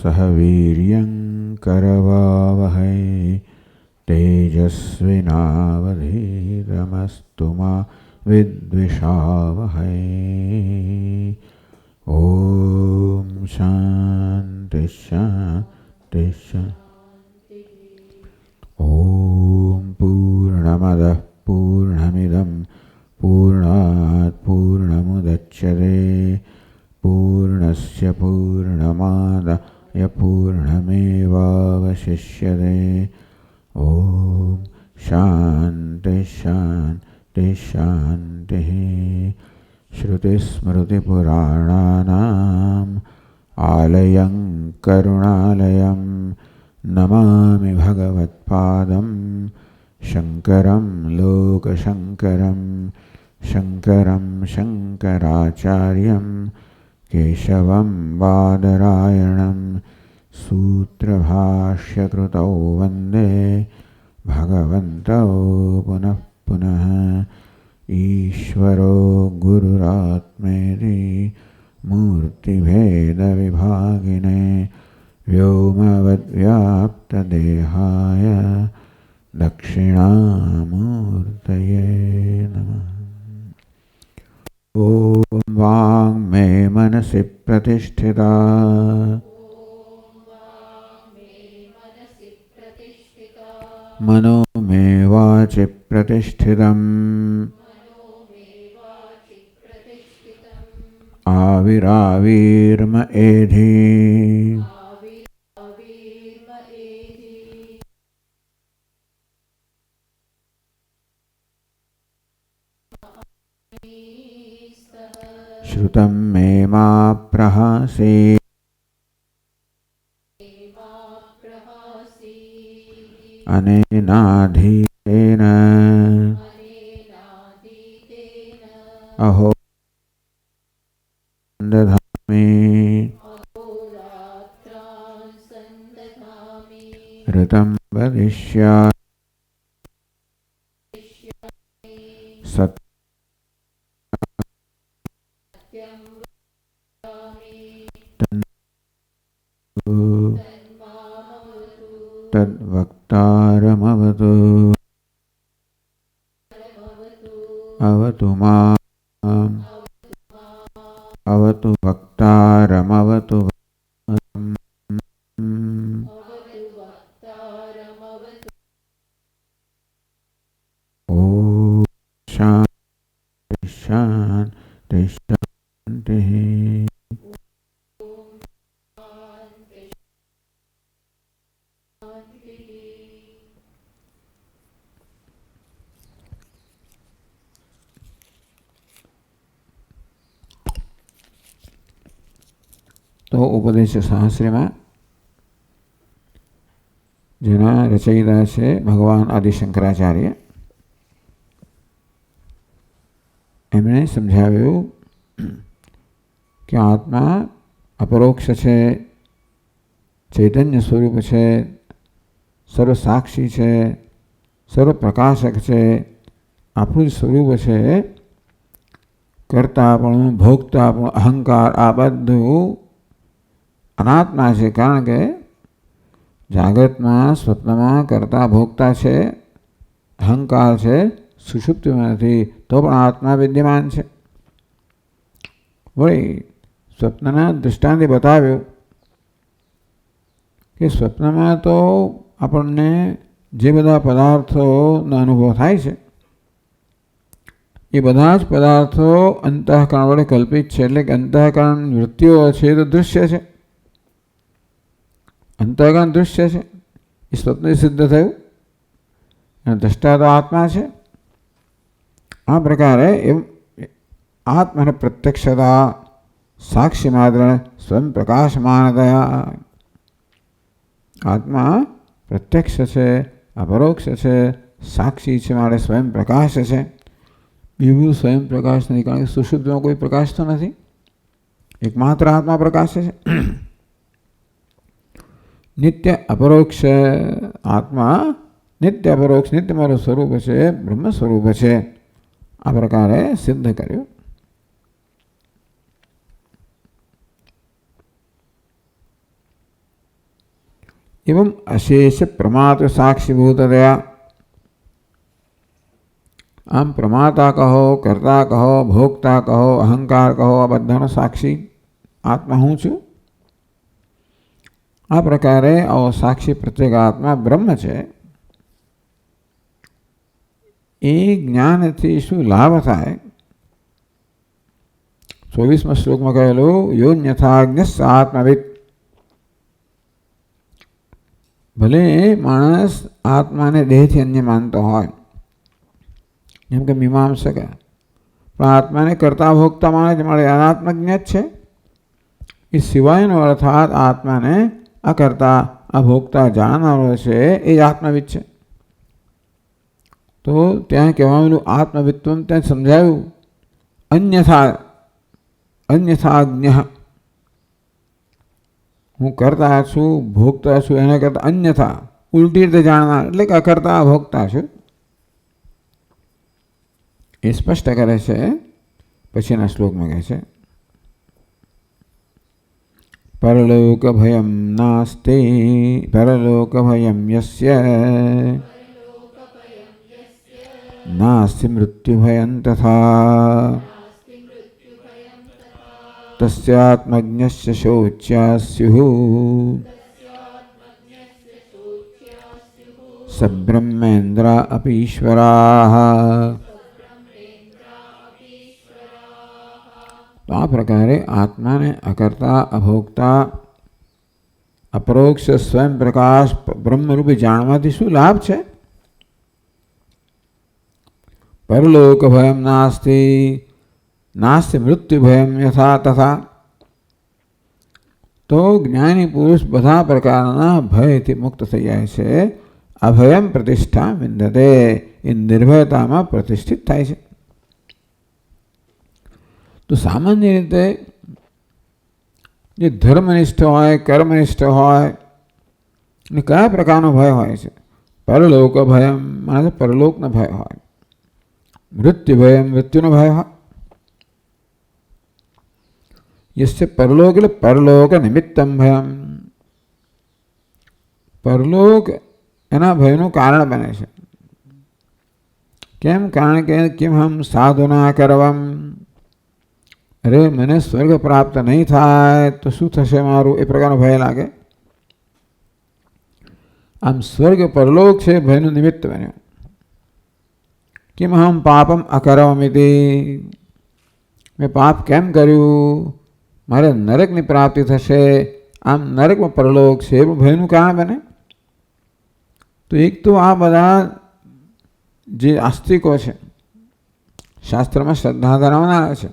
सह वीर्यं करवावहै तेजस्विनावधीतमस्तु मा विद्विषावहै। ओम शांति शांति शांति। ओम पूर्णमदः पूर्णमिदं पूर्णात् पूर्णमुदच्यते पूर्णस्य पूर्णमादाय पूर्णमेवावशिष्यते। ओम शांति शांति शांति। श्रुतिस्मृतिपुराणानाम् आलयं करुणालयं नमामि भगवत्पादं शङ्करं लोकशङ्करं शङ्करं शङ्कराचार्यं केशवं बादरायणं सूत्रभाष्यकृतौ वन्दे भगवन्तौ पुनः पुनः। ईश्वरो गुरुरात्मेति मूर्तिभेदविभागिने व्योमवद्व्याप्तदेहाय दक्षिणामूर्तये नमः। ॐ वाङ्मे मनसि प्रतिष्ठिता मनो मे वाचि प्रतिष्ठितम् आविरावीर्म एधि श्रुतं मे मा प्रहासि अनेनाधीतेन अहो दधामि ऋतं वदिष्यामि तद्वक्तारमवतु अवतु माम् अवतु वक्तारमवतु। ॐ शान्ति शान्ति शान्ति। તો ઉપદેશ શાસ્ત્રમાં જેના રચયિતા છે ભગવાન આદિશંકરાચાર્ય, એમણે સમજાવ્યું કે આત્મા અપરોક્ષ છે, ચૈતન્ય સ્વરૂપ છે, સર્વસાક્ષી છે, સર્વપ્રકાશક છે, આપણું જ સ્વરૂપ છે. કર્તાપણું, ભોગતાપણું, અહંકાર આ બધું અનાત્મા છે. કારણ કે જાગ્રતમાં સ્વપ્નમાં કરતા ભોગતા છે, અહંકાર છે, સુષુપ્તિમાં નથી, તો પણ આત્મા વિદ્યમાન છે. વળી સ્વપ્નના દૃષ્ટાંતે બતાવ્યું કે સ્વપ્નમાં તો આપણને જે બધા પદાર્થોનો અનુભવ થાય છે એ બધા જ પદાર્થો અંતઃકરણ વડે કલ્પિત છે. એટલે કે અંતઃકરણ વૃત્તિઓ છે તો દૃશ્ય છે, અંતઃકરણ દૃશ્ય છે, એ સ્વપ્ન સિદ્ધ થયું અને દ્રષ્ટા તો આત્મા છે. આ પ્રકારે એમ આત્માને પ્રત્યક્ષતા સાક્ષી માત્ર સ્વયં પ્રકાશમાનતયા આત્મા પ્રત્યક્ષ છે, અપરોક્ષ છે, સાક્ષી છે, માટે સ્વયં પ્રકાશ છે. બીજું સ્વયં પ્રકાશ નથી, કારણ કે સુષુપ્તિમાં કોઈ પ્રકાશ તો નથી, એકમાત્ર આત્મા પ્રકાશ છે. નિત્ય અપરોક્ષ આત્મા નિત્ય અપરોક્ષ નિત્ય મારું સ્વરૂપ છે, બ્રહ્મ સ્વરૂપ છે. આ પ્રકારે સિદ્ધ કર્યું. એવમ અશેષ પ્રમાત્ર સાક્ષીભૂતતયા. આમ પ્રમાતા કહો, કર્તા કહો, ભોગતા કહો, અહંકાર કહો, આ બધાનો સાક્ષી આત્મા હું છું. આ પ્રકારે આવો સાક્ષી પ્રત્યેક આત્મા બ્રહ્મ છે. એ જ્ઞાનથી શું લાભ થાય? 24મા શ્લોકમાં કહેલું યોન્યથાજ્ઞ આત્મવિદ. ભલે માણસ આત્માને દેહથી અન્ય માનતો હોય, જેમ કે મીમાંસક, પણ આત્માને કરતા ભોગતા માને છે, મળે અનાત્મજ્ઞ જ છે. એ સિવાયનો અર્થાત આત્માને આ કરતા આ ભોગતા જાણનારો છે એ જ આત્મવિદ છે. તો ત્યાં કહેવાયેલું આત્મવિત્વમ ત્યાં સમજાયું અન્યથાજ્ઞ. હું કરતા છું, ભોગતા છું, એના કરતાં અન્યથા ઉલટી રીતે જાણનાર, એટલે કે અકર્તા ભોગતા છું, એ સ્પષ્ટ કરે છે. પછીના શ્લોકમાં કહે છે પરલોક ભયમ નાસ્તિ પરલોક ભયમ યસ્ય નાસ્તિ મૃત્યુ ભયં તથા તસ્યાત્મજ્ઞસ્ય શોચ્યા સ્યુઃ સબ્રહ્મેન્દ્રા અપી ઈશ્વરાઃ. તો આ પ્રકારે આત્માને અકર્તા, અભોગતા, અપરોક્ષ સ્વયં પ્રકાશ બ્રહ્મરૂપી જાણવાથી શું લાભ છે? પરલોક ભયમ નાસ્તિ નાસ્તિ મૃત્યુ ભયમ યથા તથા. તો જ્ઞાની પુરુષ બધા પ્રકારના ભયથી મુક્ત થઈ જાય છે. અભયમ પ્રતિષ્ઠા વિંદતે, એ નિર્ભયતામાં પ્રતિષ્ઠિત થાય છે. તો સામાન્ય રીતે જે ધર્મનિષ્ઠ હોય, કર્મનિષ્ઠ હોય, અને કયા પ્રકારનો ભય હોય છે? પરલોક ભયમ માને પરલોકનો ભય હોય, મૃત્યુ ભયમ મૃત્યુનો ભય હોય. યસ્ય પરલોક એટલે પરલોક નિમિત્તમ ભયમ. પરલોક એના ભયનું કારણ બને છે. કેમ? કારણ કે કિમ હમ સાધના કરવમ, અરે મને સ્વર્ગ પ્રાપ્ત નહીં થાય તો શું થશે મારું, એ પ્રકારનો ભય લાગે. આમ સ્વર્ગ પરલોક છે ભયનું નિમિત્ત બન્યો. કિમ હમ પાપમ અકરવમિતિ, મેં પાપ કેમ કર્યું, મારે નરકની પ્રાપ્તિ થશે. આમ નરકમાં પરલોક છે એ ભયનું કારણ બને. તો એક તો આ બધા જે આસ્તિકો છે, શાસ્ત્રમાં શ્રદ્ધા ધરાવનારા છે,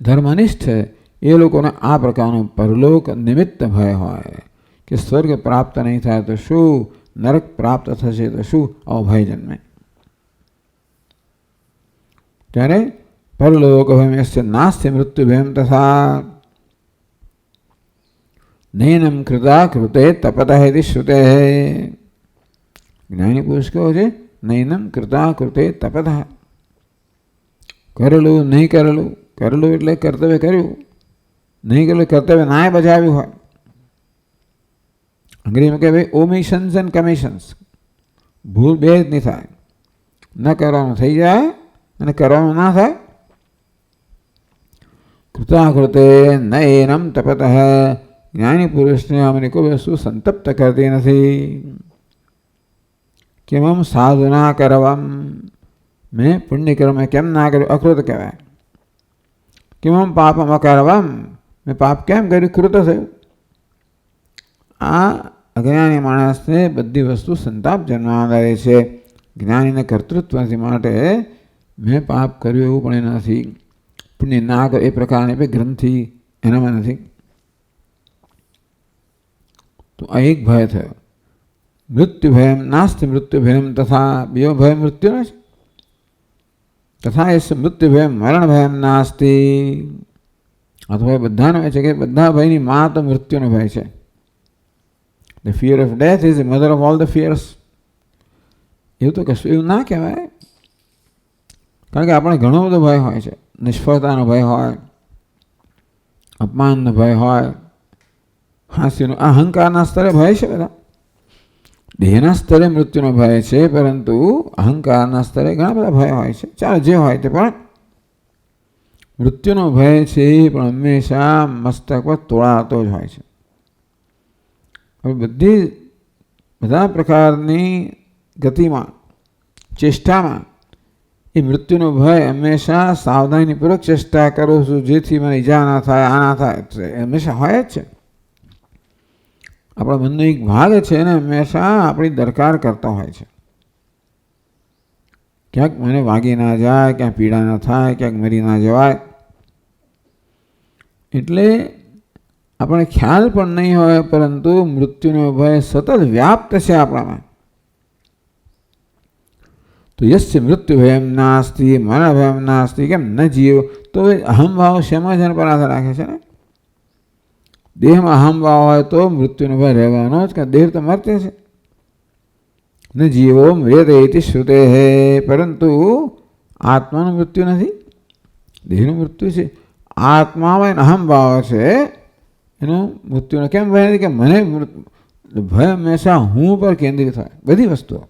ધર્મનિષ્ઠ છે, એ લોકોને આ પ્રકારનો પરલોક નિમિત્ત ભય હોય કે સ્વર્ગ પ્રાપ્ત નહીં થાય તો શું, નરક પ્રાપ્ત થશે તો શું, આવો ભય જન્મે. ત્યારે પરલોક ભયસ્ય નાસ્તિ મૃત્યુ ભયમ તથા નૈનમ કૃતા કૃતે તપતઃ ઇતિ શ્રુતેઃ. જ્ઞાની પુરુષ કહો છે નૈનમ કૃતા કૃતે તપતઃ. કરેલું નહીં કરેલું, કરેલું એટલે કર્તવ્ય કર્યું, નહીં કરેલું કર્તવ્ય નાય બજાવ્યું હોય. અંગ્રેજીમાં કહે ભાઈ ઓમિશન્સ એન્ડ કમિશન્સ, ભૂલ બે જ નહીં થાય. ન કરવાનું થઈ જાય અને કરવાનું ના થાય. કૃતાકૃતે નૈનમ તપતઃ. જ્ઞાની પુરુષને અમને કોઈ વસ્તુ સંતપ્ત કરતી નથી. કેમ સાધના કરવમ, મેં પુણ્યકર્મ કેમ ના કર્યું, અકૃત કહેવાય. કેમ પાપમ અકરવમ, મેં પાપ કેમ કર્યું, કૃત થયું. આ અજ્ઞાની માણસને બધી વસ્તુ સંતાપ જન્માવે છે. જ્ઞાનીને કર્તૃત્વથી માટે મેં પાપ કર્યું એવું પણ નથી, પુણ્ય ના કર્યું એ પ્રકારની ગ્રંથિ એનામાં નથી. તો આ એક ભય થયો. મૃત્યુ ભયમ નાસ્તિ મૃત્યુ ભયમ તથા, બીજો ભય મૃત્યુનો છે. તથા એ મૃત્યુ ભયમ મરણ ભયમ નાસ્તિ. આ તો ભય બધાનો છે કે બધા ભયની માં તો મૃત્યુનો ભય છે. The fear of death is the mother of all the fears. એવું તો કશું એવું ના કહેવાય. કારણ કે આપણે ઘણો બધો ભય હોય છે. નિષ્ફળતાનો ભય હોય, અપમાનનો ભય હોય, હાસ્યનો અહંકારના સ્તરે ભય છે બધા. દેહના સ્તરે મૃત્યુનો ભય છે, પરંતુ અહંકારના સ્તરે ઘણા બધા ભય હોય છે. ચાલો જે હોય તે, પણ મૃત્યુનો ભય છે એ પણ હંમેશા મસ્તક પર તોળાતો જ હોય છે. હવે બધા પ્રકારની ગતિમાં, ચેષ્ટામાં એ મૃત્યુનો ભય હંમેશા સાવધાનીપૂર્વક ચેષ્ટા કરું છું જેથી મને ઈજા ના થાય, આ ના થાય, હંમેશા હોય જ છે. આપણા મનનો એક ભાગ છે ને હંમેશા આપણી દરકાર કરતો હોય છે. ક્યાંક મને વાગી ના જાય, ક્યાંક પીડા ના થાય, ક્યાંક મરી ના જવાય. એટલે આપણે ખ્યાલ પણ નહીં હોય, પરંતુ મૃત્યુનો ભય સતત વ્યાપ્ત છે આપણામાં. તો યસ્ય મૃત્યુ ભયમ નાસ્તિ મરણ ભયમ નાસ્તિ, કેમ ન જીવ? તો અહમભાવ શેમાં જેના પર આધાર રાખે છે ને? દેહમાં અહમભાવ હોય તો મૃત્યુનો ભય રહેવાનો જ, કે દેહ તો મરતે છે. ન જીવો મૃત એતિ શ્રુતે હે, પરંતુ આત્માનું મૃત્યુ નથી, દેહનું મૃત્યુ છે. આત્મામાં અહમભાવ છે, એનું મૃત્યુનો કેમ ભય નથી? કે મને ભય હંમેશા હું પર કેન્દ્રિત થાય બધી વસ્તુઓ.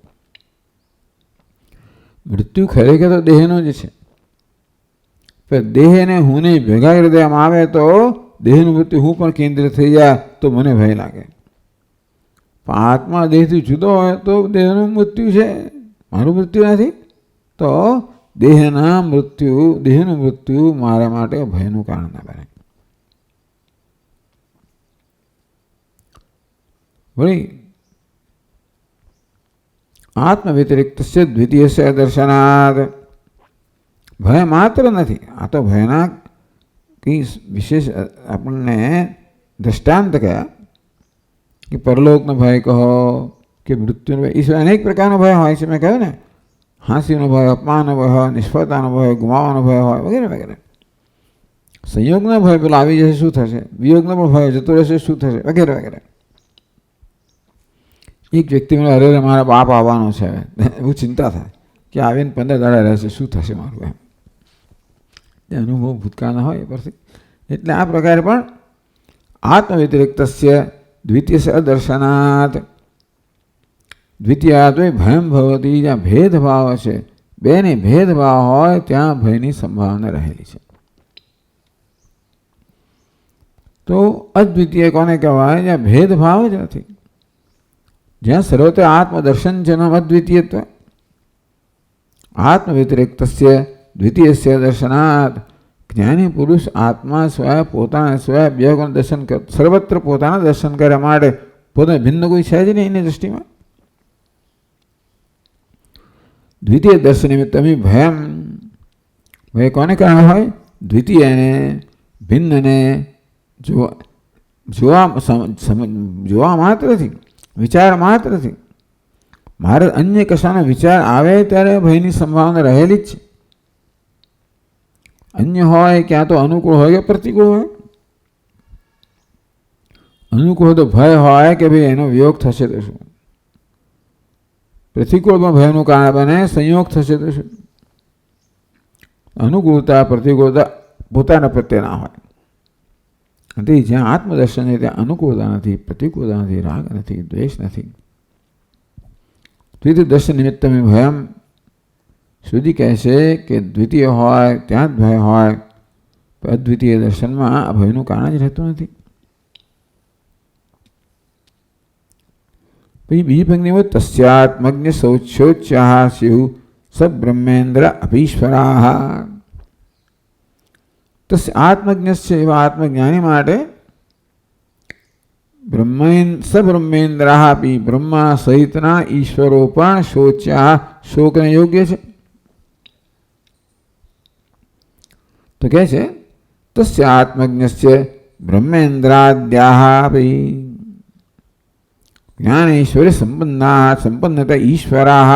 મૃત્યુ ખરેખર તો દેહનો જ છે, પણ દેહને હુંને ભેગા કરી દેવામાં આવે તો દેહનું મૃત્યુ હું પણ કેન્દ્રિત થઈ જાય તો મને ભય લાગે. પણ આત્મા દેહથી જુદો હોય તો દેહનું મૃત્યુ છે, મારું મૃત્યુ નથી. તો દેહનું મૃત્યુ મારા માટે ભયનું કારણ ના બને. વળી આત્મ વ્યતિરિક્ત દ્વિતીય દર્શનાદ, ભય માત્ર નથી. આ તો ભયના કંઈ વિશેષ આપણને દ્રષ્ટાંત કયા, કે પરલોકનો ભય કહો કે મૃત્યુનો ભય. ઈશ્વર અનેક પ્રકારનો ભય હોય છે. મેં કહ્યું ને, હાંસીનો ભય, અપમાનનો ભય હોય, નિષ્ફળતાનો ભય, ગુમાવવાનો ભય હોય, વગેરે વગેરે. સંયોગનો ભય, પેલો આવી જશે શું થશે, વિયોગનો પણ ભય, જતો રહેશે શું થશે, વગેરે વગેરે. એક વ્યક્તિ મને અરે મારા બાપ આવવાનો છે, એવું ચિંતા થાય કે આવીને 15 દાડા રહેશે, શું થશે મારું, એમ અનુભવ ભૂતકાળના હોય એ પરથી. એટલે આ પ્રકારે પણ આત્મ વ્યતિરિક્તસ્ય દ્વિતીય અદર્શનાત, દ્વિતીયાદ ભયમ ભવતી, જ્યાં ભેદભાવ છે, બેને ભેદભાવ હોય ત્યાં ભયની સંભાવના રહેલી છે. તો અદ્વિતીય કોને કહેવાય? જ્યાં ભેદભાવ જ નથી, જ્યાં સર્વત્ર આત્મદર્શન જન્મ અદ્વિતીયત્વ. આત્મ વ્યતિરિક્તસ્ય દ્વિતીયસ્ય દર્શનાત, જ્ઞાની પુરુષ આત્મા સ્વય પોતાના સ્વય બે દર્શન કર, સર્વત્ર પોતાના દર્શન કરવા માટે પોતાને ભિન્ન કોઈ છે જ નહીં એની દૃષ્ટિમાં. દ્વિતીય દર્શન નિમિત્તમી ભયમ, ભય કોને કારણે હોય? દ્વિતીયને, ભિન્નને જોવા માત્રથી, વિચાર માત્રથી. મારે અન્ય કશાનો વિચાર આવે ત્યારે ભયની સંભાવના રહેલી જ છે. અન્ય હોય ક્યાં તો અનુકૂળ હોય કે પ્રતિકૂળ હોય. અનુકૂળ તો ભય હોય કે ભાઈ એનો વિયોગ થશે તો શું, પ્રતિકૂળમાં ભયનું કારણ બને સંયોગ થશે તો શું. અનુકૂળતા પ્રતિકૂળતા પોતાના પ્રત્યે ના હોય. જ્યાં આત્મદર્શન છે ત્યાં અનુકૂળતા નથી, પ્રતિકૂળતા નથી, રાગ નથી, દ્વેષ નથી. દ્વિતીય દર્શન નિમિત્ત ભયમ, સુધી કહે છે કે દ્વિતીય હોય ત્યાં જ ભય હોય, પણ અદ્વિતીય દર્શનમાં આ ભયનું કારણ જ રહેતું નથી. પછી બીજી પંક્તિ હોય તસ્યાત્મજ્ઞ શૌચોચ્ચાહ સ્યુ સબ્રહ્મેન્દ્ર અભીશ્વરાહ. તો આત્મજ્ઞ છે એવા આત્મજ્ઞાની માટે સબ્રહ્મેન્દ્રાહ આપી, બ્રહ્મા સહિતના ઈશ્વરો પણ શોચ્યા, શોકને યોગ્ય છે. તો કહે છે તસ્ય આત્મજ્ઞસ્ય બ્રહ્મેન્દ્રાદ્યાહ આપી, જ્ઞાન ઈશ્વરે સંપન્નતા ઈશ્વરાહ.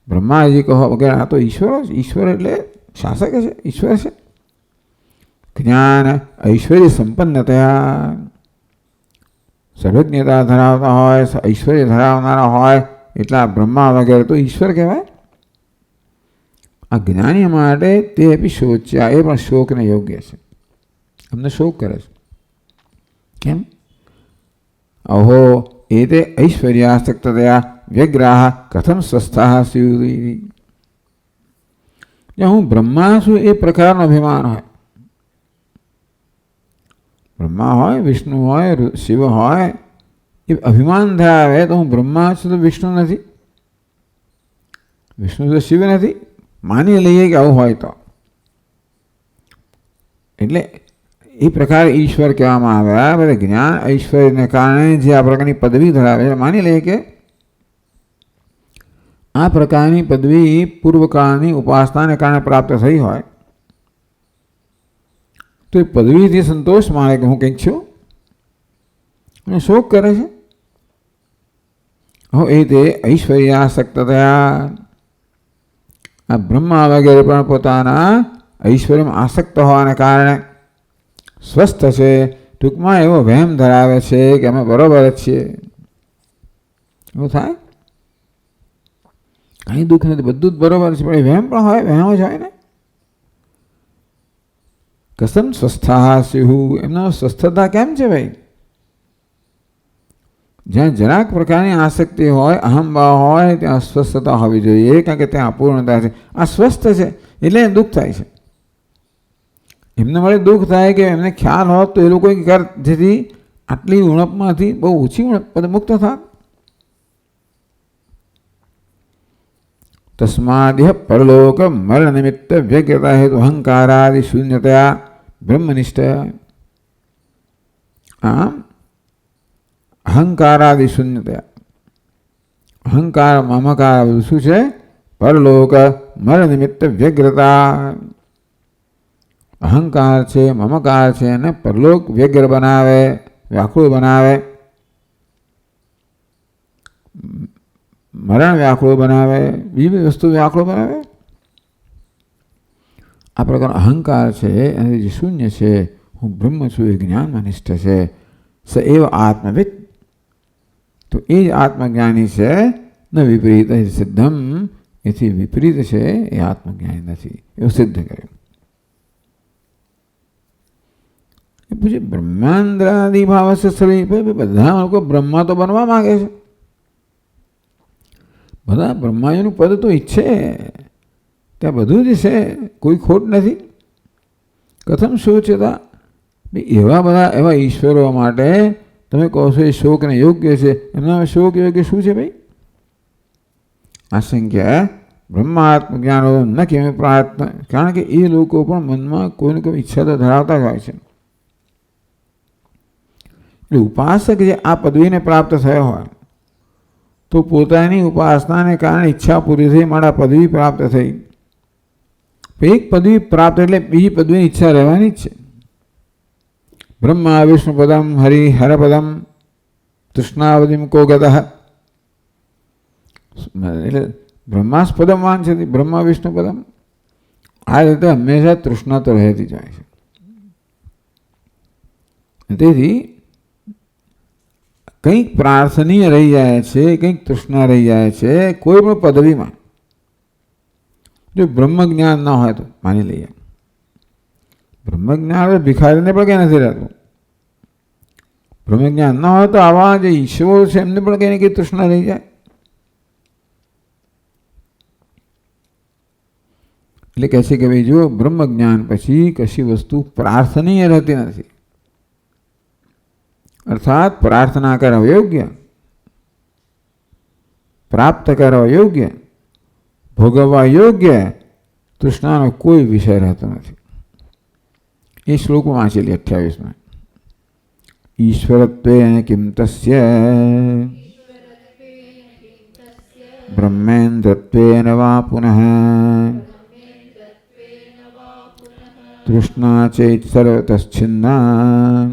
બ્રહ્માજી કહો વગેરે આ તો ઈશ્વરો, ઈશ્વર એટલે શાસક છે, ઈશ્વર છે. જ્ઞાન ઐશ્વર્ય સંપન્નતા, સર્વજ્ઞતા ધરાવતા હોય, ઐશ્વર્ય ધરાવનારા હોય, એટલા બ્રહ્મા વગેરે તો ઈશ્વર કહેવાય. આ જ્ઞાની માટે તે બી શોચ્યા, એ પણ શોકને યોગ્ય છે. અમને શોક કરે છે કેમ? અહો એતે ઐશ્વર્યાસક્તયા વ્યગ્રાહ કથમ સ્વસ્થા સ્યુઃ. હું બ્રહ્મા છું એ પ્રકારનો અભિમાન હોય. બ્રહ્મા હોય, વિષ્ણુ હોય, શિવ હોય, એ અભિમાન ધરાવે તો હું બ્રહ્મા છું તો વિષ્ણુ નથી, વિષ્ણુ તો શિવ નથી. માની લઈએ કે આવું હોય તો, એટલે એ પ્રકારે ઈશ્વર કહેવામાં આવ્યા. બધા જ્ઞાન ઐશ્વર્યને કારણે જે આ પ્રકારની પદવી ધરાવે છે, માની લઈએ કે આ પ્રકારની પદવી પૂર્વકાળની ઉપાસનાને કારણે પ્રાપ્ત થઈ હોય તો એ પદવીથી સંતોષ માને કે હું કંઈક છું અને શોક કરે છે. હો એ તે ઐશ્વર્યાસક્ત થયા. આ બ્રહ્મા વગેરે પણ પોતાના ઐશ્વર્યમાં આસક્ત હોવાને કારણે સ્વસ્થ છે, ટૂંકમાં એવો વહેમ ધરાવે છે કે અમે બરોબર જ છીએ. એવું થાય? કંઈ દુઃખ નથી, બધું જ બરોબર છે, પણ એ વહેમ પણ હોય, વહેમ જ હોય ને. કસમ સ્વસ્થા સ્યુઃ. એમનો સ્વસ્થતા કેમ છે ભાઈ? જ્યાં જરાક પ્રકારની આસક્તિ હોય, અહંભાવ હોય, ત્યાં અસ્વસ્થતા હોવી જોઈએ, કારણ કે ત્યાં અપૂર્ણતા છે. આ સ્વસ્થ છે એટલે દુઃખ થાય છે. એમને મળે દુઃખ થાય કે એમને ખ્યાલ હોત તો એ લોકો જેથી આટલી ઉણપમાંથી બહુ ઓછી ઉણપ મુક્ત થાત. તસ્માદિહ પરલોક મરણ નિમિત્ત વ્યગ્રતા હેતુ અહંકારાદિ શૂન્યતયા બ્રહ્મનિષ્ઠયા. આમ અહંકારાદિ શૂન્યતયા, અહંકાર મમકાર બધું શું છે? પરલોક મરણ નિમિત્ત વ્યગ્રતા. અહંકાર છે, મમકાર છે અને પરલોક વ્યગ્ર બનાવે, વ્યાકુળ બનાવે, મરણ વ્યાકુળ બનાવે, બીજી બધી વસ્તુ વ્યાકુળ બનાવે. આ પ્રકારનો અહંકાર છે અને જે શૂન્ય છે, હું બ્રહ્મ છું એ જ્ઞાનમાં નિષ્ઠ છે. સ એવ આત્મવિદ. તો એ જ આત્મજ્ઞાની છે. ન વિપરીત સિદ્ધમ. એથી વિપરીત છે એ આત્મજ્ઞાની નથી, એવું સિદ્ધ કર્યું. એ પછી બ્રહ્માંદ્રાદિ ભાવ સ્થળી. બધા લોકો બ્રહ્મા તો બનવા માંગે છે, બધા બ્રહ્માજીનું પદ તો ઈચ્છે, ત્યાં બધું જ છે, કોઈ ખોટ નથી. કથમ શોચતા. એવા બધા એવા ઈશ્વરો માટે તમે કહો છો એ શોકને યોગ્ય છે. એમના શોક યોગ્ય શું છે ભાઈ? આશંક્ય બ્રહ્માત્મ જ્ઞાનો ન કેમ પ્રાર્થના. કારણ કે એ લોકો પણ મનમાં કોઈને કોઈ ઈચ્છા તો ધરાવતા જ હોય છે. એટલે ઉપાસક જે આ પદવીને પ્રાપ્ત થયો હોય તો પોતાની ઉપાસનાને કારણે ઈચ્છા પૂરી થઈ, મારા પદવી પ્રાપ્ત થઈ. એક પદવી પ્રાપ્ત એટલે બીજી પદવીની ઈચ્છા રહેવાની જ છે. બ્રહ્મા વિષ્ણુ પદમ હરિ હરપદમ તૃષ્ણાવધિમ કો ગતઃ. એટલે બ્રહ્માસ્પદમ વાન છે, બ્રહ્મા વિષ્ણુ પદમ. આ રીતે હંમેશા તૃષ્ણા તો રહેતી જાય છે. તેથી કંઈક પ્રાર્થનીય રહી જાય છે, કંઈક તૃષ્ણા રહી જાય છે કોઈ પણ પદવીમાં. જો બ્રહ્મ જ્ઞાન ન હોય તો માની લઈએ બ્રહ્મ જ્ઞાન ભિખારીને પણ કંઈ નથી રહેતું. બ્રહ્મ જ્ઞાન ન હોય તો આવા જે ઈશ્વરો છે એમને પણ કંઈ ને કંઈ તૃષ્ણા રહી જાય. એટલે કહે છે કે ભાઈ જો બ્રહ્મ જ્ઞાન પછી કશી વસ્તુ પ્રાર્થનીય રહેતી નથી. અર્થાત પ્રાર્થના કરવા યોગ્ય, પ્રાપ્ત કરવા યોગ્ય, ભોગવવા યોગ્ય તૃષ્ણાનો કોઈ વિષય રહેતો નથી. એ શ્લોક વાંચી લે 28માં. ઈશ્વરત્વેન કિમ તસ્ય બ્રહ્મેન્દ્રત્વેન વા પુનઃ તૃષ્ણા ચેત સર્વતશ્છિન્ના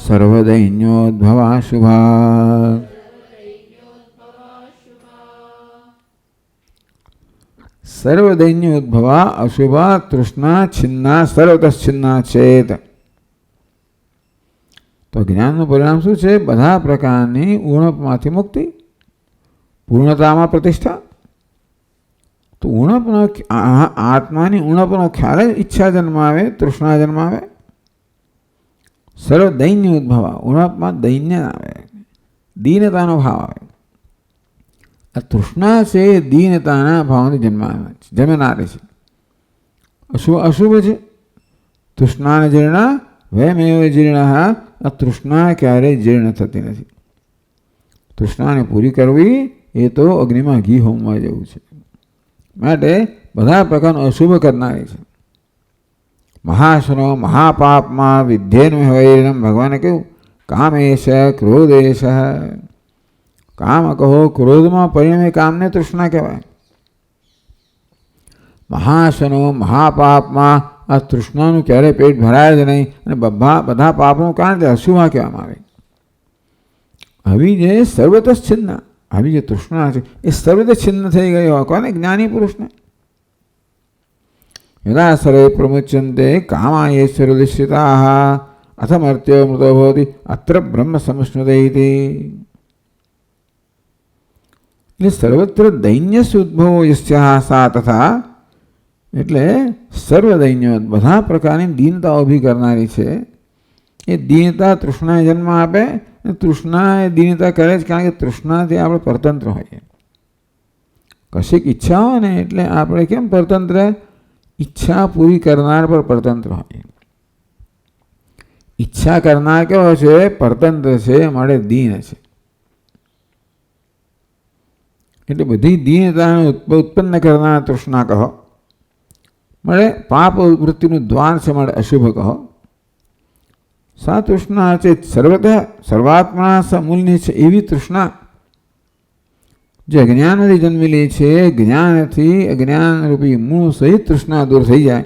સર્વદૈન્યોદ્ભવા શુભા. સર્વદૈન્યોદ્ભવા અશુભા તૃષ્ણા છિન્ના સર્વતશ્છિન્ના ચેત. તો જ્ઞાનનું પરિણામ શું છે? બધા પ્રકારની ઉણપમાંથી મુક્તિ, પૂર્ણતામાં પ્રતિષ્ઠા. તો ઉણપનો આત્માની ઉણપનો ખ્યાલ જ ઈચ્છા જન્માવે, તૃષ્ણા જન્માવે. સર્વ દૈન્ય ઉદ્ભવ. ઉણપમાં દૈન્ય આવે, દીનતાનો ભાવ આવે. આ તૃષ્ણા છે એ દીનતાના ભાવથી જન્મનારી છે. અશુભ છે. તૃષ્ણાને જીર્ણા વયમેવ જીર્ણ. આ તૃષ્ણા ક્યારેય જીર્ણ થતી નથી. તૃષ્ણાને પૂરી કરવી એ તો અગ્નિમાં ઘી હોમવા જેવું છે. માટે બધા પ્રકારનું અશુભ કરનારી છે. મહાશનો મહાપાપમાં વિદ્યેનું વૈરમ. ભગવાને કહ્યું કામેશ ક્રોધેશ. કામ કહો, ક્રોધમાં પરિણમે કામને તૃષ્ણા કહેવાય. મહાશનો મહાપાપમાં આ તૃષ્ણાનું ક્યારેય પેટ ભરાય જ નહીં. અને બધા પાપનું કારણ અશુભા કહેવામાં આવે. આવી જે સર્વત છિન્ન, આવી જે તૃષ્ણા છે એ સર્વત છિન્ન થઈ ગઈ હોય કોને? જ્ઞાની પુરુષને. યદા સર્વે પ્રમુચ્યન્તે કામાયેશ્વરદિશ્યતાઃ અથમર્ત્યો મૃતો ભવતિ અત્ર બ્રહ્મ સમશ્નુતે ઇતિ. એટલે સર્વત્ર દૈન્ય ઉદ્ભવો યસ્યાઃ સા તથા. એટલે સર્વ દૈન્ય બધા પ્રકારની દીનતા ઊભી કરનારી છે. એ દીનતા તૃષ્ણાએ જન્મ આપે. તૃષ્ણા એ દીનતા કરે જ, કારણ કે તૃષ્ણાથી આપણે પરતંત્ર હોઈએ. કશીક ઈચ્છા હોય ને એટલે આપણે કેમ પરતંત્ર? ઈચ્છા પૂરી કરનાર પર પરતંત્ર હોઈએ. ઈચ્છા કરનાર કેવો છે? પરતંત્ર છે, મળે દીન છે. એટલે બધી દીનતાને ઉત્પન્ન કરનાર તૃષ્ણા કહો. મળે પાપ વૃત્તિનું દ્વાર છે, મળે અશુભ કહો. સા તૃષ્ણા છે સર્વતઃ સર્વાત્મા સમૂલની છે એવી તૃષ્ણા જે અજ્ઞાનથી જન્મેલી છે. જ્ઞાનથી અજ્ઞાનરૂપી મૂળ સહિત તૃષ્ણા દૂર થઈ જાય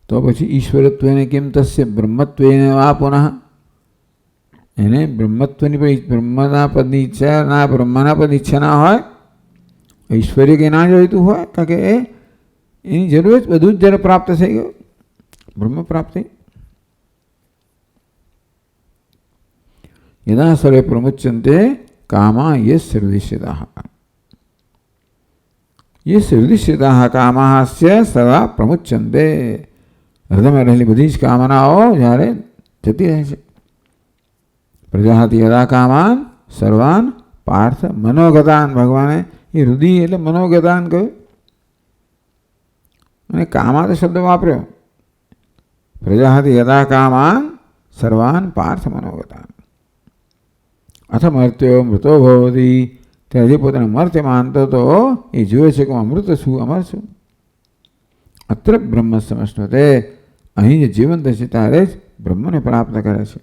તો પછી ઈશ્વરત્વેને કેમ તસ્ય બ્રહ્મત્વેને વા પુનઃ. એને બ્રહ્મત્વની બ્રહ્મના પદની ઈચ્છા ના, બ્રહ્માના પદની ઈચ્છા ના હોય, ઐશ્વર્ય કે ના જોઈતું હોય, કારણ કે એની જરૂર જ બધું જ જ્યારે પ્રાપ્ત થઈ ગયું બ્રહ્મ પ્રાપ્તિ. યદા સર્વે પ્રમુચ્યન્તે કામા યસ્યર્વિષ્યતાઃ. યસ્યર્વિષ્યતાઃ કામાસ્ય સદા પ્રમુચ્યન્તે. હૃદયમાં રહેલી બધી જ કામનાઓ જ્યારે જતી રહે છે. પ્રજાહતિ યદા કામાન સર્વાન પાર્થ મનોગતાન. ભગવાને એ હૃદય એટલે મનોગતાન કહ્યું અને કામા તો શબ્દ વાપર્યો. પ્રજાહતિ યદા કામાન સર્વાન પાર્થ મનોગતાન. અથ મર્ત્યો મૃતો ભવતી. ત્યારે જે પોતાને મર્ત્ય માનતો હતો એ જુએ છે કે હું અમૃત છું, અમર છું. અત્ર બ્રહ્મ સમશ્નુતે. અહીં જે જીવંત છે ત્યારે જ બ્રહ્મને પ્રાપ્ત કરે છે.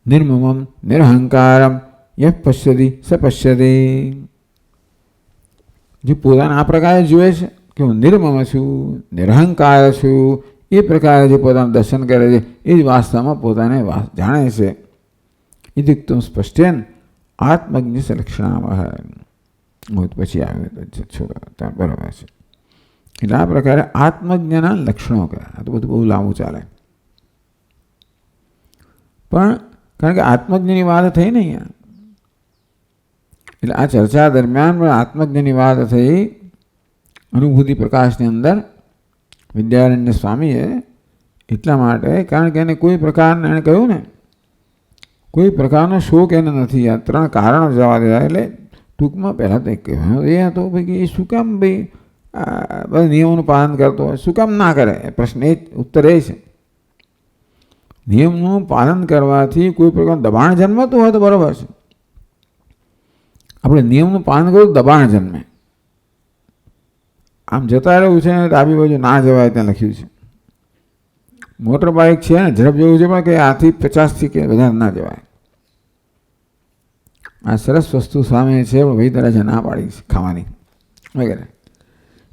નિર્મમમ નિરહંકારમ યહ પશ્યતિ સ પશ્યતિ. જે પોતાને આ પ્રકારે જુએ છે કે હું નિર્મમ છું, નિરહંકાર છું, એ પ્રકારે જે પોતાનું દર્શન કરે છે એ જ વાસ્તવમાં પોતાને જાણે છે. ઇત્યુક્તમ સ્પષ્ટેન આત્મજ્ઞ લક્ષણામઃ. પછી આવ્યું બરાબર છે. એટલે આ પ્રકારે આત્મજ્ઞના લક્ષણો કયા. આ તો બધું બહુ લાંબુ ચાલે, પણ કારણ કે આત્મજ્ઞની વાત થઈ ને અહીંયા, એટલે આ ચર્ચા દરમિયાન પણ આત્મજ્ઞની વાત થઈ. અનુભૂતિ પ્રકાશની અંદર વિદ્યારણ્ય સ્વામીએ એટલા માટે, કારણ કે એને કોઈ પ્રકારને એને કહ્યું ને કોઈ પ્રકારનો શોક એને નથી. આ ત્રણ કારણો જવા દેવા. એટલે ટૂંકમાં પહેલાં તો કહેવાય એ હતો ભાઈ એ શું કામ ભાઈ બધા નિયમોનું પાલન કરતો હોય, શું કામ ના કરે? પ્રશ્ન એ ઉત્તર એ છે. નિયમનું પાલન કરવાથી કોઈ પ્રકારનું દબાણ જન્મતું હોય તો બરાબર છે. આપણે નિયમનું પાલન કરવું દબાણ જન્મે. આમ જતા રહેવું છે ને ડાબી બાજુ ના જવાય ત્યાં લખ્યું છે. મોટર બાઇક છે ને ઝડપ જેવું છે પણ કે આથી 50થી કે વધારે ના જવાય. આ સરસ વસ્તુ સામે છે પણ ભાઈ તારા છે ના પાડી છે ખાવાની વગેરે.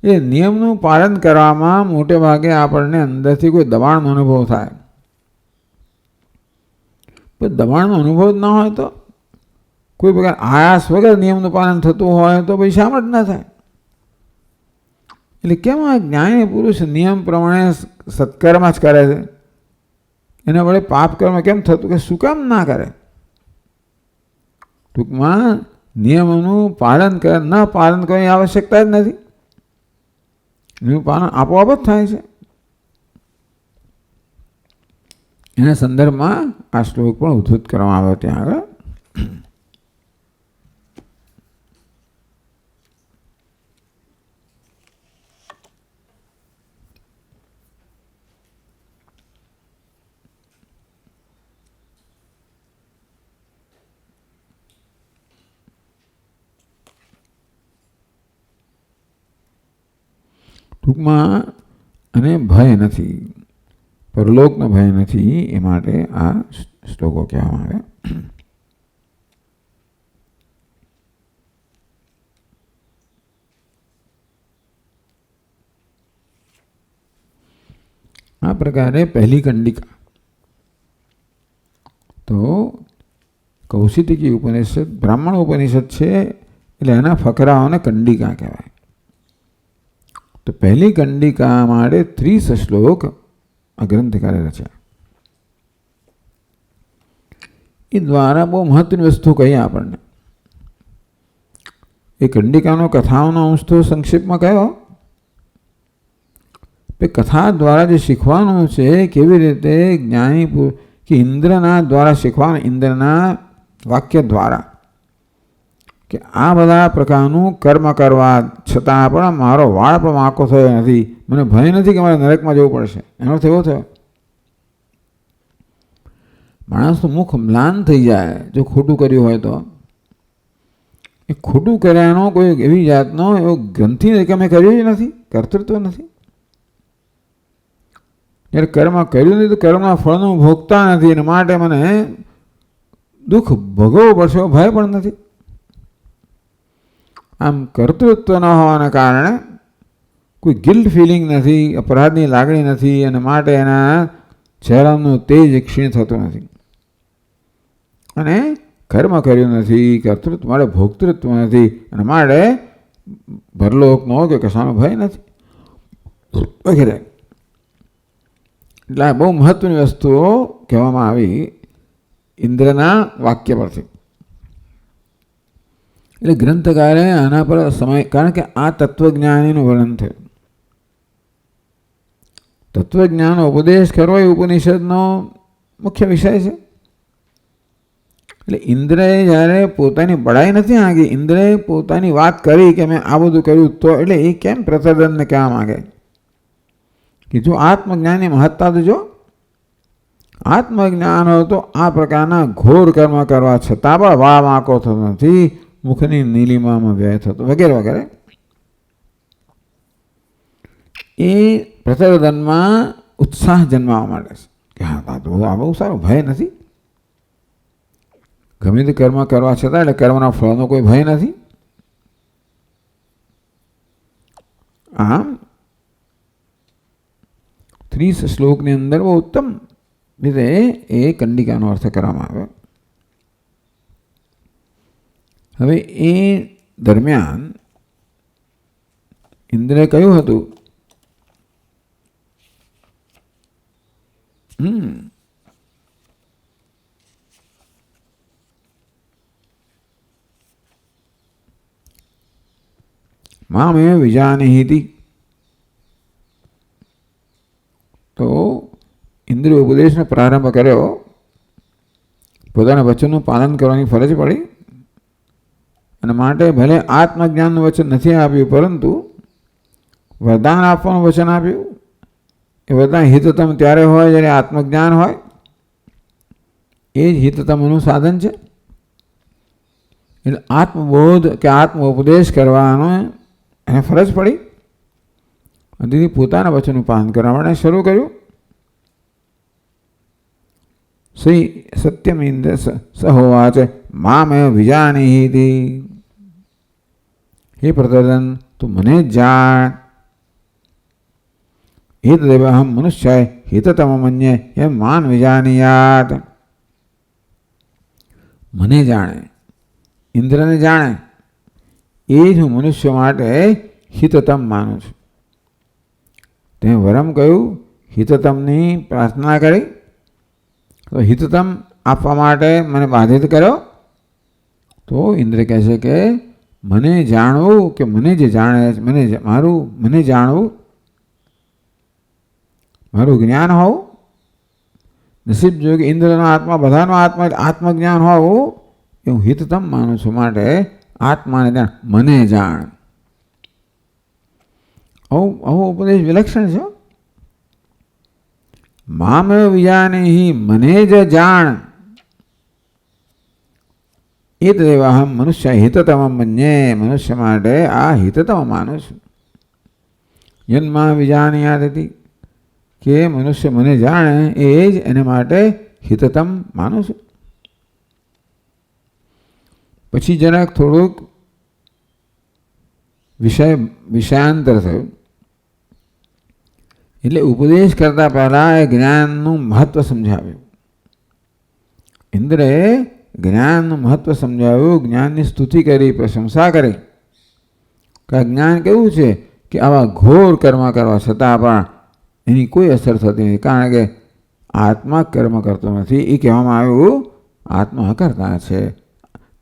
એ નિયમનું પાલન કરવામાં મોટે ભાગે આપણને અંદરથી કોઈ દબાણનો અનુભવ થાય. પણ દબાણનો અનુભવ જ ના હોય તો કોઈ પ્રકાર આયાસ વગર નિયમનું પાલન થતું હોય તો પછી શા માટે ના થાય? એટલે કેમ આ જ્ઞાની પુરુષ નિયમ પ્રમાણે સત્કર્મ જ કરે છે, એના વડે પાપ કર્મ કેમ થતું કે શું કામ ના કરે? ટૂંકમાં નિયમોનું પાલન ન પાલન કરવાની આવશ્યકતા જ નથી. એનું પાલન આપોઆપ જ થાય છે. એના સંદર્ભમાં આ શ્લોક પણ ઉદ્ધૃત કરવામાં આવ્યો ત્યાં આગળ. ટૂંકમાં અને ભય નથી, પરલોકનો ભય નથી, એ માટે આ શ્લોકો કહેવામાં આવ્યા. આ પ્રકારે પહેલી કંડિકા તો કૌશિતકી ઉપનિષદ બ્રાહ્મણ ઉપનિષદ છે, એટલે એના ફકરાઓને કંડિકા કહેવાય. તો પહેલી કંડિકા માટે 30 શ્લોક આ ગ્રંથકારે રચ્યા. એ દ્વારા બહુ મહત્વની વસ્તુ કહી આપણને. એ કંડિકાનો કથાઓનો અંશ તો સંક્ષેપમાં કયો, કથા દ્વારા જે શીખવાનું છે, કેવી રીતે જ્ઞાની કે ઇન્દ્રના દ્વારા શીખવાનું, ઇન્દ્રના વાક્ય દ્વારા કે આ બધા પ્રકારનું કર્મ કરવા છતાં પણ મારો વાળ પણ વાંકો થયો નથી, મને ભય નથી કે મારે નરકમાં જવું પડશે. એનો અર્થ એવો થયો માણસનું મુખ મ્લાન થઈ જાય જો ખોટું કર્યું હોય તો. એ ખોટું કર્યાનો કોઈ એવી જાતનો એવો ગ્રંથિ નથી કે અમે કર્યું જ નથી, કર્તૃત્વ નથી. જ્યારે કર્મ કર્યું નથી તો કર્મના ફળનું ભોગતા નથી, એના માટે મને દુઃખ ભોગવવું પડશે એવો ભય પણ નથી. આમ કર્તૃત્વ ન હોવાના કારણે કોઈ ગિલ્ટ ફિલિંગ નથી, અપરાધની લાગણી નથી, અને માટે એના ચહેરાનું તેજ ક્ષીણ થતું નથી. અને કર્મ કર્યું નથી, કર્તૃત્વ માટે ભોક્તૃત્વ નથી, અને માટે ભરલોકનો કે કશાનો ભય નથી વગેરે. એટલે બહુ મહત્વની વસ્તુઓ કહેવામાં આવી ઇન્દ્રના વાક્ય પરથી. એટલે ગ્રંથકારે આના પર સમય, કારણ કે આ તત્વજ્ઞાનીનું વર્ણન થયું. તત્વજ્ઞાન ઉપદેશ કરવો એ ઉપનિષદનો મુખ્ય વિષય છે. એટલે ઇન્દ્રએ જ્યારે પોતાની બડાઈ નથી આંગી, ઇન્દ્રએ પોતાની વાત કરી કે મેં આ બધું કર્યું, તો એટલે એ કેમ પ્રતર્દનને કહેવા માંગે કે જો આત્મજ્ઞાનની મહત્તા તો જો આત્મજ્ઞાન હોય તો આ પ્રકારના ઘોર કર્મ કરવા છતાં પણ વાળ વાંકો થતો નથી, મુખની નીલિમામાં વ્યય થતો વગેરે વગેરે. એ પ્રતર્દનમાં ઉત્સાહ જન્માવા માટે છે કે હા તો આ બહુ સારું, ભય નથી. ગમે તે કર્મ કરવા છતાં એટલે કર્મના ફળનો કોઈ ભય નથી. આમ 30 શ્લોકની અંદર બહુ ઉત્તમ રીતે એ કંડિકાનો અર્થ કરવામાં આવ્યો. હવે એ દરમિયાન ઇન્દ્રએ કહ્યું હતું મામે વિજાનીહિતિ. તો ઇન્દ્રિય ઉપદેશનો પ્રારંભ કર્યો, પોતાના વચનનું પાલન કરવાની ફરજ પડી, અને માટે ભલે આત્મજ્ઞાનનું વચન નથી આપ્યું, પરંતુ વરદાન આપવાનું વચન આપ્યું. એ વરદાન હિતતમ ત્યારે હોય જ્યારે આત્મજ્ઞાન હોય, એ જ હિતતમનું સાધન છે. એટલે આત્મબોધ કે આત્મ ઉપદેશ કરવાનો એને ફરજ પડી, અને પોતાના વચનનું પાલન કરવા માટે શરૂ કર્યું. શ્રી સત્યમ ઇન્દ્ર સહોવાચ મામે વિજાનીહિતિ. હે પ્રતર્દન, તું મને જ જાણ. એતદેવ અહમ મનુષ્યાય હિતતમ મન્યે એમ માન વિજાનીયાત. મને જાણે, ઇન્દ્રને જાણે, એ જ હું મનુષ્ય માટે હિતતમ માનું છું. તે વરમ કહ્યું, હિતતમની પ્રાર્થના કરી, તો હિતતમ આપવા માટે મને બાધિત કર્યો. તો ઇન્દ્ર કહે છે કે મને જાણવું, કે મને જે જાણે મને મારું મને જાણવું મારું જ્ઞાન હોવું, નસીબ જો કે ઇન્દ્રનો આત્મા બધાનો આત્મા આત્મજ્ઞાન હોવું એ હું હિતતમ માનું છું. માટે આત્માને જાણ, મને જાણ. આવું ઉપદેશ વિલક્ષણ છે. મામેવ વિજાનેહિ, મને જ જાણ. એ તદેવાહમ મનુષ્ય હિતતમ મન્યે, મનુષ્ય માટે આ હિતતમ માનું છું. જન્મા વિજાનયાદિ, કે મનુષ્ય મને જાણે એ જ એને માટે હિતતમ માનું છું. પછી જરાક થોડુંક વિષયાંતર થયું. એટલે ઉપદેશ કરતા પહેલા એ જ્ઞાનનું મહત્વ સમજાવ્યું. ઇન્દ્રએ જ્ઞાનનું મહત્વ સમજાવ્યું, જ્ઞાનની સ્તુતિ કરી, પ્રશંસા કરી કે આ જ્ઞાન કેવું છે કે આવા ઘોર કર્મ કરવા છતાં પણ એની કોઈ અસર થતી નથી. કારણ કે આત્મા કર્મ કરતો નથી. એ કહેવામાં આવ્યું આત્મા અકર્તા છે.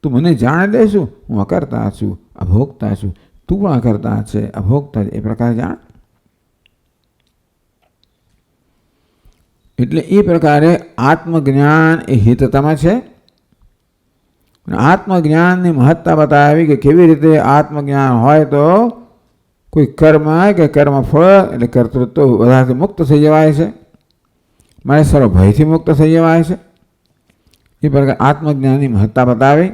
તું મને જાણી દેશું, હું અકર્તા છું, અભોગતા છું. તું પણ અકર્તા છે, અભોગતા છે, એ પ્રકારે જાણ. એટલે એ પ્રકારે આત્મજ્ઞાન એ હિતતમ છે. આત્મજ્ઞાનની મહત્તા બતાવી કે કેવી રીતે આત્મજ્ઞાન હોય તો કોઈ કર્મ કે કર્મફળ એટલે કર્તૃત્વ બધાથી મુક્ત થઈ જવાય છે, મારે સર્વ ભયથી મુક્ત થઈ જવાય છે. એ પ્રકારે આત્મજ્ઞાનની મહત્તા બતાવી.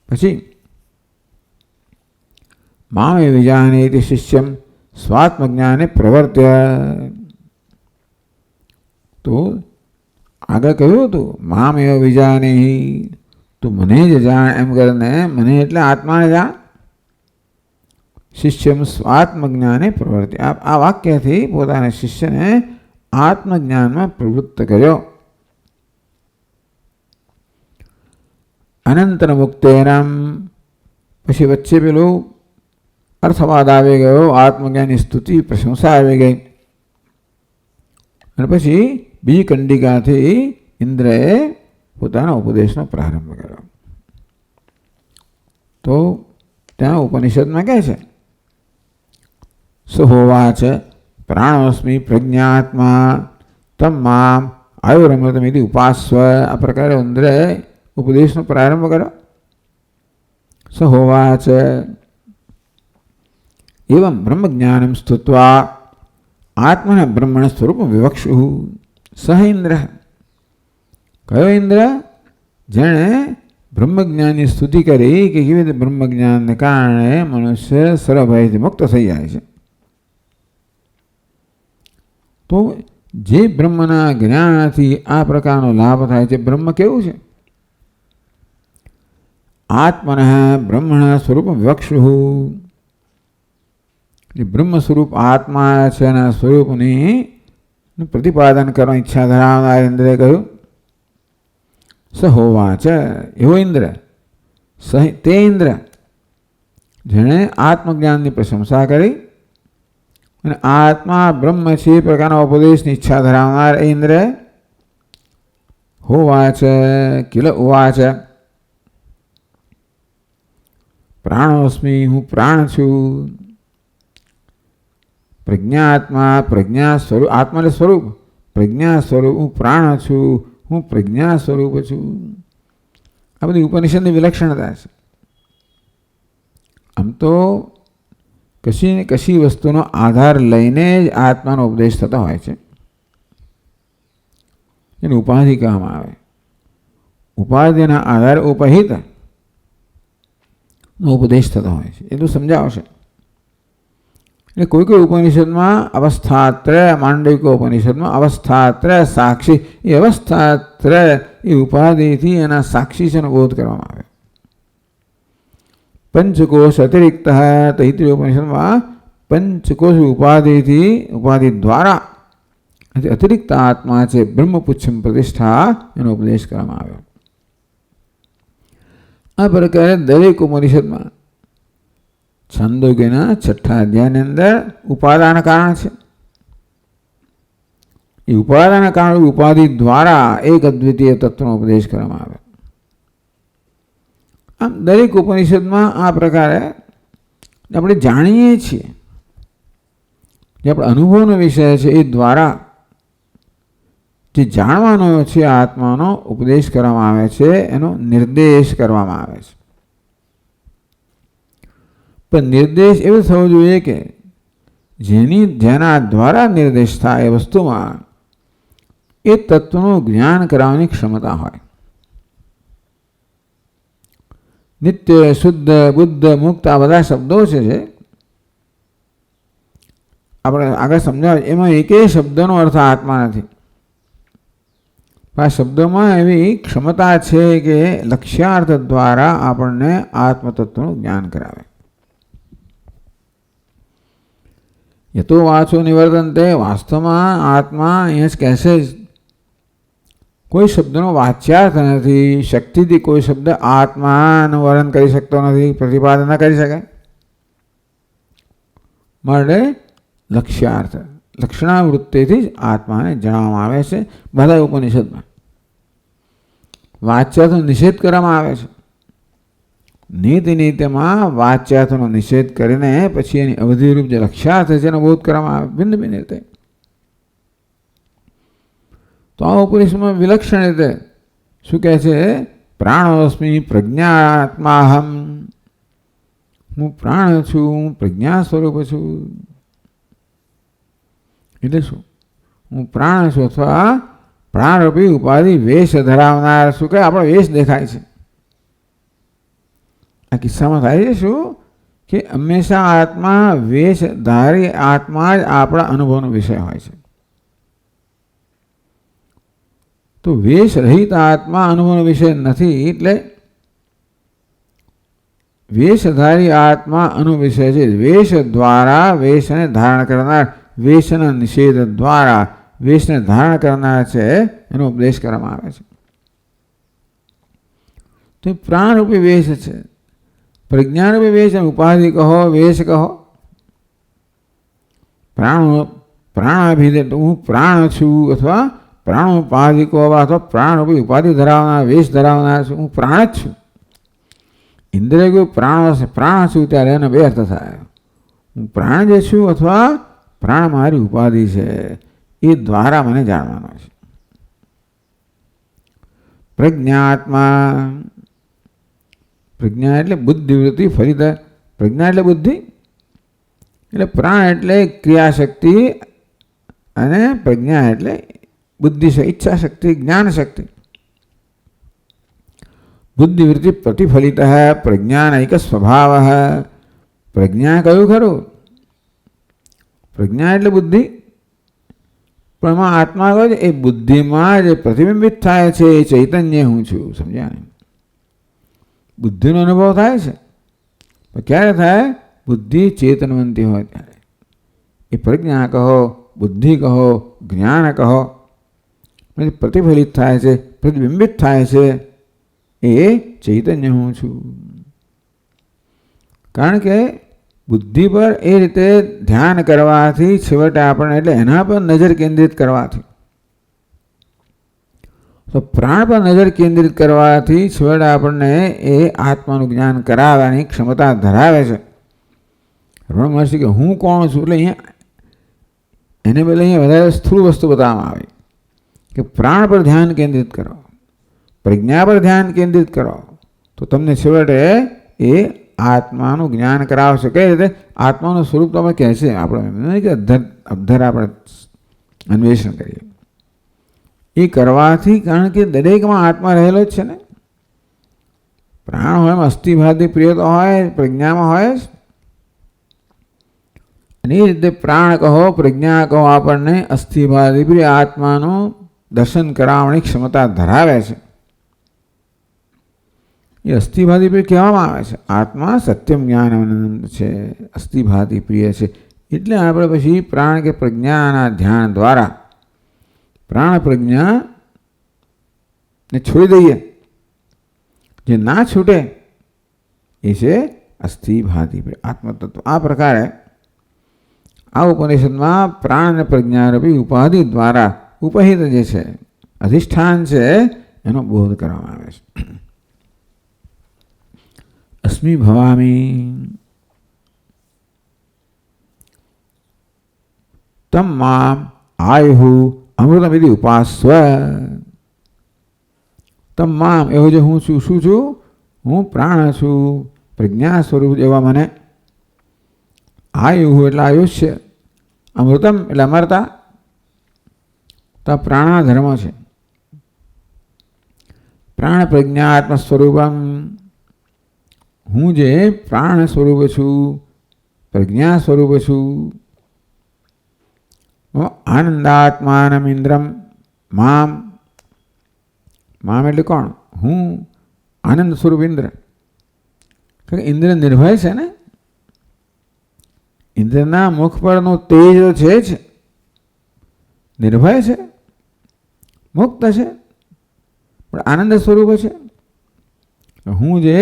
પછી મામે વિજાનેતિ શિષ્યમ સ્વાત્મજ્ઞાને પ્રવર્ત્ય. તો આગળ કહ્યું હતું મામ એવ વિજાનેહિ, તું મને જ જાણ એમ કરીને, મને એટલે આત્માને જાણ. શિષ્યમ સ્વાત્મજ્ઞાને પ્રવૃત્તિ, આ વાક્યથી પોતાના શિષ્યને આત્મજ્ઞાનમાં પ્રવૃત્ત કર્યો. અનંતર મુક્તેનામ, પછી વચ્ચે પેલું અર્થવાદ આવી ગયો, આત્મજ્ઞાનની સ્તુતિ પ્રશંસા આવી ગઈ. અને પછી બીજી કંડિકાથી ઇન્દ્રએ પોતાના ઉપદેશનો પ્રારંભ કર્યો. તો ત્યાં ઉપનિષદમાં કહે છે સહોવાચ પ્રાણોસ્મિ પ્રજ્ઞાત્મા તમ મામ આયુરમૃતમિતિ ઉપાસ્વ. આ પ્રકારે ઇન્દ્રએ ઉપદેશનો પ્રારંભ કર્યો. સહોવાચ એવં બ્રહ્મજ્ઞાનમ સ્તુત્વા આત્મન બ્રહ્મણ સ્વરૂપ વિવક્ષુ. સહ ઇન્દ્ર, કયો ઇન્દ્ર? જેણે બ્રહ્મજ્ઞાનની સ્તુતિ કરી કે કેવી રીતે બ્રહ્મજ્ઞાનને કારણે મનુષ્ય સર્વભયથી મુક્ત થઈ જાય છે. તો જે બ્રહ્મના જ્ઞાનથી આ પ્રકારનો લાભ થાય છે, બ્રહ્મ કેવું છે? આત્મન બ્રહ્મણ સ્વરૂપ વિવક્ષુ. બ્રહ્મ સ્વરૂપ આત્મા છે, એના સ્વરૂપની પ્રતિપાદન કરવાની ઈચ્છા ધરાવનાર ઇન્દ્રે કહ્યું. સહોવાચ, એવો ઇન્દ્ર, તે ઇન્દ્ર જેણે આત્મજ્ઞાનની પ્રશંસા કરી અને આત્મા બ્રહ્મ છે એ પ્રકારના ઉપદેશની ઈચ્છા ધરાવનાર એ ઇન્દ્ર હોવાચ કિલ ઉવાચ પ્રાણોસ્મિ, હું પ્રાણ છું. પ્રજ્ઞાત્મા, પ્રજ્ઞા સ્વરૂપ, આત્મા એટલે સ્વરૂપ, પ્રજ્ઞા સ્વરૂપ, હું પ્રાણ છું, હું પ્રજ્ઞા સ્વરૂપ છું. આ બધી ઉપનિષદની વિલક્ષણતા છે. આમ તો કશી ને કશી વસ્તુનો આધાર લઈને જ આત્માનો ઉપદેશ થતો હોય છે. એને ઉપાધિ કહેવામાં આવે. ઉપાધિના આધારે ઉપહિત નો ઉપદેશ થતો હોય છે. એટલું સમજાવશે. એટલે કોઈ કોઈ ઉપનિષદમાં અવસ્થાત્રય, માંડવિક ઉપનિષદમાં અવસ્થાત્રય સાક્ષી, એ અવસ્થાત્રય એ ઉપાધિથી એના સાક્ષી છે બોધ કરવામાં આવે. પંચકોશ અતિરિક્ત, તૈત્રીય ઉપનિષદમાં પંચકોશ ઉપાધિથી, ઉપાધિ દ્વારા અતિરિક્ત આત્મા છે બ્રહ્મપુચ્છમ પ્રતિષ્ઠા, એનો ઉપદેશ કરવામાં આવ્યો. આ પ્રકારે દરેક ઉપનિષદમાં છંદોગીના 6થા અધ્યાયની અંદર ઉપાદાન કારણ છે. એ ઉપાદાન કારણ ઉપાધિ દ્વારા એક અદ્વિતીય તત્વનો ઉપદેશ કરવામાં આવે. આમ દરેક ઉપનિષદમાં આ પ્રકારે આપણે જાણીએ છીએ જે આપણે અનુભવનો વિષય છે એ દ્વારા જે જાણવાનો છે આત્માનો ઉપદેશ કરવામાં આવે છે, એનો નિર્દેશ કરવામાં આવે છે. પણ નિર્દેશ એવું થવો જોઈએ કે જેના દ્વારા નિર્દેશ થાય એ વસ્તુમાં એ તત્વનું જ્ઞાન કરાવવાની ક્ષમતા હોય. નિત્ય, શુદ્ધ, બુદ્ધ, મુક્ત આ બધા શબ્દો છે જે આપણે આગળ સમજાવે, એમાં એકેય શબ્દનો અર્થ આત્મા નથી. આ શબ્દોમાં એવી ક્ષમતા છે કે લક્ષ્યાર્થ દ્વારા આપણને આત્મતત્વનું જ્ઞાન કરાવે. યતો વાચો નિવર્તનતે, વાસ્તવમાં આત્મા અહીંયા જ કહેશે જ, કોઈ શબ્દનો વાચ્યાર્થ નથી. શક્તિથી કોઈ શબ્દ આત્માનું વર્ણન કરી શકતો નથી, પ્રતિપાદન ન કરી શકે. માટે લક્ષ્યાર્થ, લક્ષણાવૃત્તિથી જ આત્માને જણાવવામાં આવે છે બધા ઉપનિષદમાં. વાચ્યાર્થનો નિષેધ કરવામાં આવે છે. નીતિમાં વાચ્યાર્થનો નિષેધ કરીને પછી એની અવધિરૂપ જે લક્ષ્યાર્થ છે એનો બોધ કરવામાં આવે ભિન્ન ભિન્ન રીતે. તો આ ઉપનિષદમાં વિલક્ષણ રીતે શું કહે છે? પ્રાણોસ્મિ પ્રજ્ઞાત્માહમ, હું પ્રાણ છું, હું પ્રજ્ઞા સ્વરૂપ છું. એટલે શું? હું પ્રાણ છું અથવા પ્રાણરૂપી ઉપાધિ વેશ ધરાવનાર. શું કહે? આપણો વેશ દેખાય છે. આ કિસ્સામાં થાય છે શું કે હંમેશા આત્મા વેશ ધારી આત્મા જ આપણા અનુભવનો વિષય હોય છે. તો વેશ રહિત આત્મા અનુભવનો વિષય નથી. એટલે વેશધારી આત્મા અનુભવ વિષય છે. વેશ દ્વારા વેશને ધારણ કરનાર, વેશના નિષેધ દ્વારા વેશને ધારણ કરનાર છે એનો ઉપદેશ કરવામાં આવે છે. તો પ્રાણરૂપી વેશ છે. પ્રજ્ઞારૂપી વેશ, ઉપાધિ કહો, વેશ કહો. પ્રાણાભિધેય, હું પ્રાણ છું અથવા પ્રાણોપાધિકો અથવા પ્રાણરૂપી ઉપાધિ ધરાવનાર, વેશ ધરાવનાર છું. હું પ્રાણ જ છું. ઇન્દ્રિય કોઈ પ્રાણ છું ત્યારે એનો બે અર્થ થાય. હું પ્રાણ જે છું અથવા પ્રાણ મારી ઉપાધિ છે એ દ્વારા મને જાણવાનો છે. પ્રજ્ઞાત્મા, પ્રજ્ઞા એટલે બુદ્ધિવૃત્તિ. ફરી પ્રજ્ઞા એટલે બુદ્ધિ, એટલે પ્રાણ એટલે ક્રિયાશક્તિ અને પ્રજ્ઞા એટલે બુદ્ધિ છે, ઈચ્છા શક્તિ, જ્ઞાન શક્તિ. બુદ્ધિવૃત્તિ પ્રતિફલિત પ્રજ્ઞાનૈક સ્વભાવ. પ્રજ્ઞા કયું ખરું? પ્રજ્ઞા એટલે બુદ્ધિ, પણ એમાં આત્મા કહે છે એ બુદ્ધિમાં જે પ્રતિબિંબિત થાય છે એ ચૈતન્ય હું છું. સમજ્યા ને? બુદ્ધિનો અનુભવ થાય છે પણ ક્યારે થાય? બુદ્ધિ ચેતનવંતી હોય ત્યારે. એ પ્રજ્ઞા કહો, બુદ્ધિ કહો, જ્ઞાન કહો, પ્રતિફલિત થાય છે, પ્રતિબિંબિત થાય છે એ ચૈતન્ય હું છું. કારણ કે બુદ્ધિ પર એ રીતે ધ્યાન કરવાથી છેવટે આપણને, એટલે એના પર નજર કેન્દ્રિત કરવાથી, તો પ્રાણ પર નજર કેન્દ્રિત કરવાથી છેવટે આપણને એ આત્માનું જ્ઞાન કરાવવાની ક્ષમતા ધરાવે છે. રમણ મહર્ષિ કે હું કોણ છું, એટલે અહીંયા એને બદલે અહીંયા વધારે સ્થૂળ વસ્તુ બતાવવામાં આવી કે પ્રાણ પર ધ્યાન કેન્દ્રિત કરો, પ્રજ્ઞા પર ધ્યાન કેન્દ્રિત કરો, તો તમને છેવટે એ આત્માનું જ્ઞાન કરાવશે. કઈ રીતે? આત્માનું સ્વરૂપ તમે કહે છે આપણે કે અધર આપણે અન્વેષણ કરીએ એ કરવાથી. કારણ કે દરેકમાં આત્મા રહેલો જ છે ને. પ્રાણ હોય એમાં અસ્થિભાતિ પ્રિય તો હોય, પ્રજ્ઞામાં હોય જ. અને એ રીતે પ્રાણ કહો, પ્રજ્ઞા કહો, આપણને અસ્થિભાતિ પ્રિય આત્માનું દર્શન કરાવવાની ક્ષમતા ધરાવે છે. એ અસ્થિભાતિ પ્રિય કહેવામાં આવે છે. આત્મા સત્યમ જ્ઞાન આનંદ છે, અસ્થિભાતિ પ્રિય છે. એટલે આપણે પછી પ્રાણ કે પ્રજ્ઞાના ધ્યાન દ્વારા પ્રાણ પ્રજ્ઞા ને છોડી દઈએ. જે ના છૂટે એ છે અસ્થિભાતિ પ્રિય આત્મતત્વ. આ પ્રકારે આ ઉપનિષદમાં પ્રાણ અને પ્રજ્ઞારૂપી ઉપાધિ દ્વારા ઉપહિત જે છે અધિષ્ઠાન છે એનો બોધ કરવામાં આવે છે. અસ્મિ ભવામી, તમ મામ આયુ અમૃતમ વિધિ ઉપાસ્વ. તમ મામ એવો જે હું છું, શું છું? હું પ્રાણ છું, પ્રજ્ઞા સ્વરૂપ એવા મને. આયુ એટલે આયુષ્ય, અમૃતમ એટલે અમરતા. તો પ્રાણના ધર્મ છે. પ્રાણ પ્રજ્ઞાત્મ સ્વરૂપમ, હું જે પ્રાણ સ્વરૂપ છું, પ્રજ્ઞા સ્વરૂપ છું. આનંદાત્માનમ ઇન્દ્રમ મામ. મામ એટલે કોણ? હું આનંદ સ્વરૂપ ઇન્દ્ર. ઇન્દ્ર નિર્ભય છે ને, ઇન્દ્રના મુખ પરનું તેજ છે જ, નિર્ભય છે, મુક્ત છે, પણ આનંદ સ્વરૂપ છે. હું જે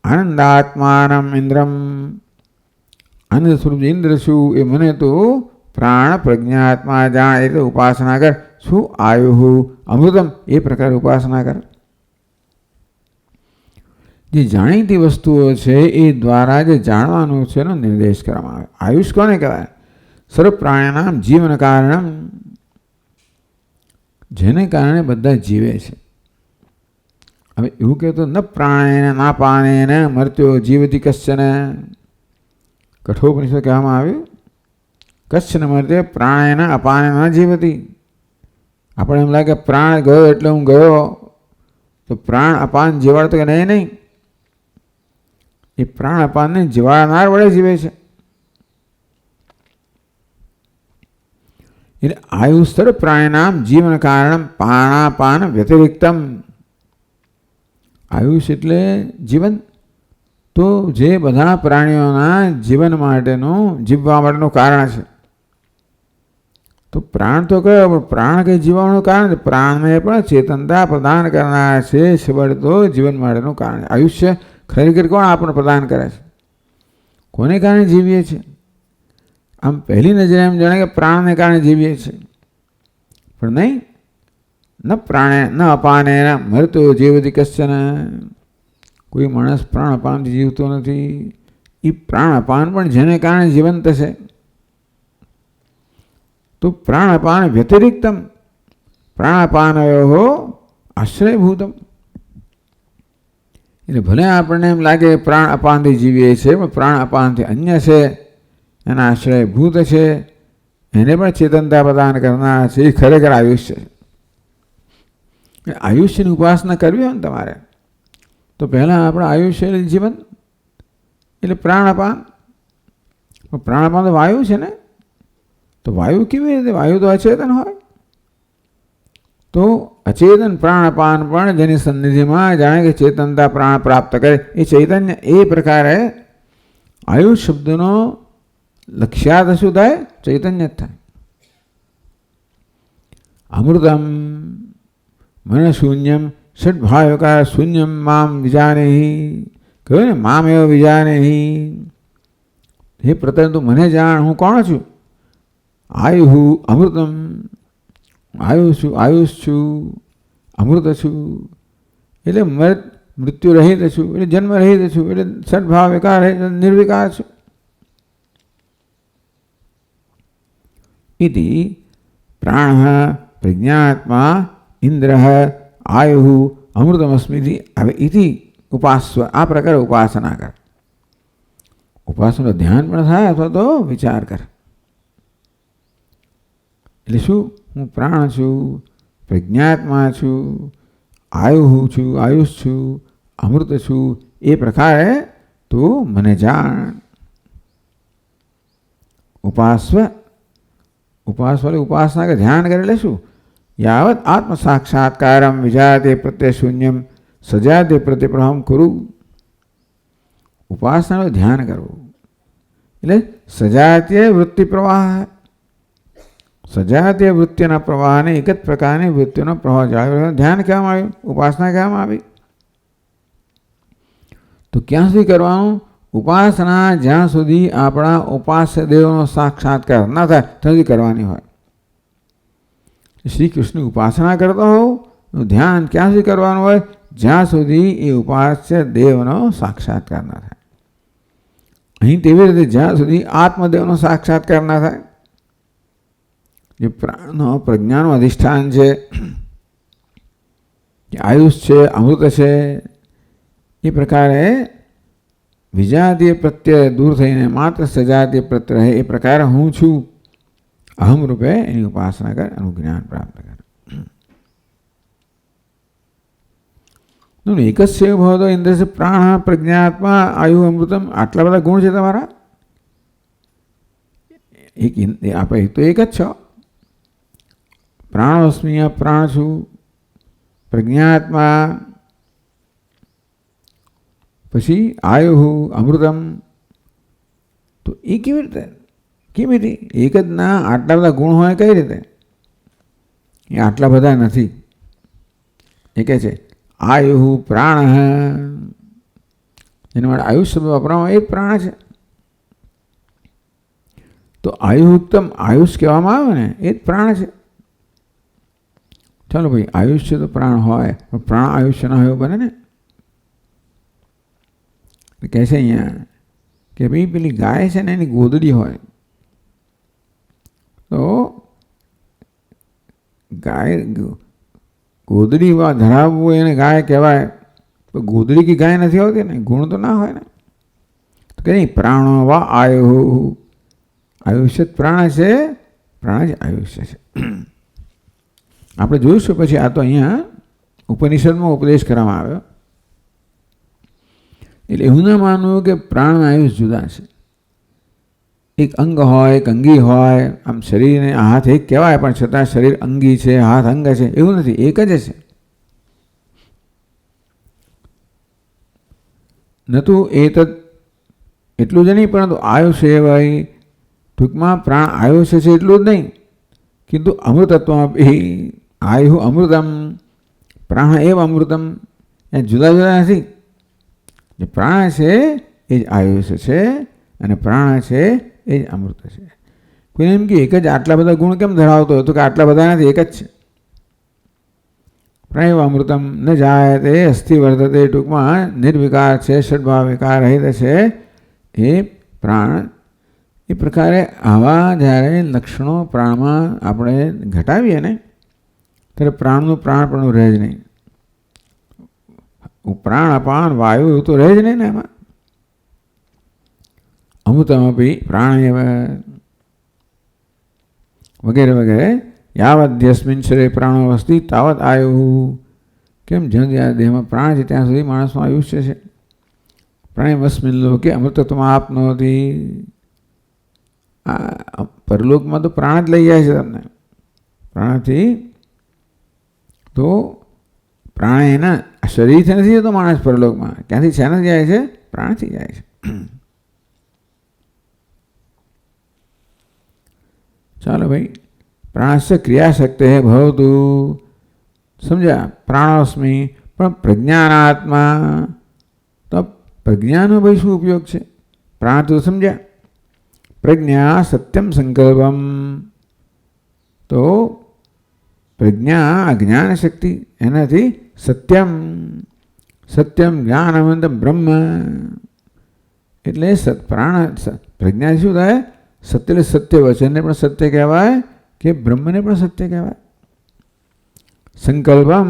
આનંદાત્માનમ ઇન્દ્રમ, આનંદ સ્વરૂપ ઇન્દ્ર છું, એ મને તો પ્રાણ પ્રજ્ઞાત્મા જાણ એટલે ઉપાસના કર. શું? આયુ અમૃતમ, એ પ્રકારે ઉપાસના કર. જે જાણીતી વસ્તુઓ છે એ દ્વારા જે જાણવાનું છે એનો નિર્દેશ કરવામાં આવે. આયુષ કોને કહેવાય? સર્વ પ્રાણીનામ જીવન કારણમ, જેને કારણે બધા જીવે છે. હવે એવું કહેતો ન પ્રાણેન ના પાનેન મર્ત્યો જીવતી કશ્ચન. કઠોપનિષદ કહેવામાં આવ્યું કશ્ચન મર્ત્ય પ્રાણેન અપાને ન જીવતી. આપણે એમ લાગે પ્રાણ ગયો એટલે હું ગયો, તો પ્રાણ અપાન જીવાડતો કે નહીં. એ પ્રાણ અપાનને જીવાડનાર વડે જીવે છે. એટલે આયુસ્તર પ્રાણીનામ જીવન કારણ પાણાપાન વ્યતિરિક્તમ. આયુષ એટલે જીવન. તો જે બધા પ્રાણીઓના જીવન માટેનું, જીવવા માટેનું કારણ છે. તો પ્રાણ તો કયો? પણ પ્રાણ કંઈ જીવવાનું કારણ છે. પ્રાણને પણ ચેતનતા પ્રદાન કરનાર છે, શિવડ તો જીવન માટેનું કારણ. આયુષ્ય ખરેખર કોણ આપણને પ્રદાન કરે છે? કોને કારણે જીવીએ છીએ? આમ પહેલી નજરે એમ જાણે કે પ્રાણને કારણે જીવીએ છીએ, પણ નહીં. ન પ્રાણે ન અપાને મરતો જીવતી કશ્ચન. કોઈ માણસ પ્રાણ અપાનથી જીવતો નથી. એ પ્રાણ અપાન પણ જેને કારણે જીવંત છે. તો પ્રાણ અપાન વ્યતિરિક્તમ, પ્રાણાપાનયો આશ્રયભૂતમ. એટલે ભલે આપણને એમ લાગે પ્રાણ અપાનથી જીવીએ છીએ, પણ પ્રાણ અપાનથી અન્ય છે, એના આશ્રયભૂત છે, એને પણ ચેતનતા પ્રદાન કરનાર છે. એ ખરેખર આયુષ્ય છે. આયુષ્યની ઉપાસના કરવી હોય ને તમારે, તો પહેલાં આપણે આયુષ્ય એટલે જીવન, એટલે પ્રાણાપાન. પ્રાણાપાન તો વાયુ છે ને, તો વાયુ કેવી રીતે? વાયુ તો અચેતન હોય. તો અચેતન પ્રાણપાન પણ જેની સન્નિધિમાં જાણે કે ચેતનતા પ્રાણ પ્રાપ્ત કરે, એ ચૈતન્ય. એ પ્રકારે આયુષ શબ્દનો લક્ષ્યાર્થ શું થાય? ચૈતન્ય જ થાય. અમૃતમ મન શૂન્યમ ષડભાવકાર શૂન્યમ મામ વિજાનેહી. કહ્યું ને, મામ એવ વિજાનેહી. હે પ્રતર, તું મને જાણ, હું કોણ છું? આયુ અમૃતમ, આયુષ છું, અમૃત છું. એટલે મૃત્યુ રહિત છું, એટલે જન્મ રહિત છું, એટલે સદભાવ વિકાર નિર્વિકાર છું. ઇતિ પ્રાણ પ્રજ્ઞાત્મા ઇન્દ્ર આયુ અમૃતમસ્મિતિ. હવે ઇતિ ઉપાસ્વ, આ પ્રકારે ઉપાસના કર. ઉપાસનાનું ધ્યાન પણ થાય અથવા તો વિચાર કર. એટલે શું? હું પ્રાણ છું, પ્રજ્ઞાત્મા છું, આયુષ છું, અમૃત છું. એ પ્રકારે તું મને જાણ. ઉપાસ્વ, ઉપાસના કે ધ્યાન કરે. એટલે શું? યાવત આત્મ સાક્ષાત્કારમ વિજાતે પ્રત્યે શૂન્યમ સજાતે પ્રતિપ્રહમ કરું. ઉપાસનાનું ધ્યાન કરવું એટલે સજાતીય વૃત્તિ પ્રવાહ. સજાતીય વૃત્તિના પ્રવાહને એક જ પ્રકારની વૃત્તિનો પ્રવાહ જાળવી ધ્યાન કહેવામાં આવ્યું, ઉપાસના કહેવામાં આવી. તો ક્યાં સુધી કરવાનું? ઉપાસના જ્યાં સુધી આપણા ઉપાસ્ય દેવનો સાક્ષાત્કાર ના થાય ત્યાં સુધી કરવાની હોય. શ્રી કૃષ્ણની ઉપાસના કરતો હોવ, ધ્યાન ક્યાં સુધી કરવાનું હોય? જ્યાં સુધી એ ઉપાસ્ય દેવનો સાક્ષાત્કાર ના થાય. અહીં તેવી રીતે જ્યાં સુધી આત્મદેવનો સાક્ષાત્કાર ના થાય. જે પ્રાણનો પ્રજ્ઞાનું અધિષ્ઠાન છે, આયુષ છે, અમૃત છે, એ પ્રકારે વિજાતીય પ્રત્યે દૂર થઈને માત્ર સજાતીય પ્રત્યે રહે એ પ્રકારે હું છું અહમ રૂપે એની ઉપાસના કર, એનું જ્ઞાન પ્રાપ્ત કર. એક જ સેવ ભવતો ઇન્દ્ર પ્રાણ પ્રજ્ઞાત્મા આયુ અમૃતમ, આટલા બધા ગુણ છે તમારા. આપણે તો એક જ છો. પ્રાણોસ્મી, પ્રાણ છું, પ્રજ્ઞાત્મા, પછી આયુ અમૃતમ. તો એ કેવી રીતે, કેવી રીતે એક જ ના આટલા બધા ગુણ હોય કઈ રીતે? એ આટલા બધા નથી. એ કહે છે આયુ પ્રાણ, એના માટે આયુષ શબ્દ વાપરવામાં એ પ્રાણ છે. તો આયુક્તમ આયુષ કહેવામાં આવે ને એ જ પ્રાણ છે. ચાલો ભાઈ, આયુષ્ય તો પ્રાણ હોય, પણ પ્રાણ આયુષ્ય ના હોય એવું બને ને. કહે છે અહીંયા કે ભાઈ પેલી ગાય છે ને એની ગોદડી હોય, તો ગાય ગોદડી ધરાવવું એને ગાય કહેવાય. તો ગોદડી કી ગાય નથી હોતી ને, ગુણ તો ના હોય ને. તો કે નહીં, પ્રાણો વા આયુ, આયુષ્ય પ્રાણ છે, પ્રાણ જ આયુષ્ય છે. આપણે જોઈશું પછી. આ તો અહીંયા ઉપનિષદમાં ઉપદેશ કરવામાં આવ્યો. એટલે એવું ના માનવું કે પ્રાણ આયુષ જુદા છે. એક અંગ હોય, એક અંગી હોય. આમ શરીરને હાથ એક કહેવાય, પણ છતાં શરીર અંગી છે, હાથ અંગ છે, એવું નથી. એક જ છે. નતું એ તો એટલું જ નહીં, પરંતુ આયુષ એવાય, ટૂંકમાં પ્રાણ આયુષ્ય છે એટલું જ નહીં, કિંતુ અમૃતત્વ આયુ અમૃતમ, પ્રાણ એવ અમૃતમ. એ જુદા જુદા નથી. જે પ્રાણ છે એ જ આયુષ્ય છે, અને પ્રાણ છે એ જ અમૃત છે. કોઈ એમ કે એક જ આટલા બધા ગુણ કેમ ધરાવતો હોય? તો કે આટલા બધા નથી, એક જ છે. પ્રાણ અમૃતમ ન જાય તે અસ્થિ વર્ધતે, ટૂંકમાં નિર્વિકાર છે, ષડભાવ વિકાર રહિત છે એ પ્રાણ. એ પ્રકારે આવા જ્યારે લક્ષણો પ્રાણમાં આપણે ઘટાવીએ ને, ત્યારે પ્રાણનું પ્રાણપણું રહે જ નહીં. પ્રાણ અપાન વાયુ એવું તો રહે જ નહીં ને એમાં. અમૃતમપી પ્રાણ વગેરે વગેરે. યાવદ્યસ્મિન શરીરે પ્રાણો અસ્તિ તાવત આયુ. કેમ? જ્યાં દેહમાં પ્રાણ છે ત્યાં સુધી માણસનું આયુષ્ય છે. પ્રાણેમસ્મિન લોકે અમૃતત્વમાં આપનોતી. આ પરલોકમાં તો પ્રાણ જ લઈ જાય છે તમને. પ્રાણથી તો પ્રાણ એના શરીરથી નથી જતો માણસ પરલોકમાં. ક્યાંથી શેના જાય છે? પ્રાણથી જાય છે. ચાલો ભાઈ, પ્રાણસ્ય ક્રિયાશક્તિ ભવતું. સમજ્યા? પ્રાણોસ્મી, પણ પ્રજ્ઞાનાત્મા. તો પ્રજ્ઞાનો ભાઈ શું ઉપયોગ છે? પ્રાણ તો સમજ્યા. પ્રજ્ઞા સત્યમ સંકલ્પમ. તો પ્રજ્ઞા જ્ઞાન શક્તિ, એનાથી સત્યમ, સત્યમ જ્ઞાનવંત બ્રહ્મ. એટલે પ્રાણ પ્રજ્ઞા શું થાય? સત્ય એટલે સત્ય, વચનને પણ સત્ય કહેવાય, કે બ્રહ્મને પણ સત્ય કહેવાય. સંકલ્પમ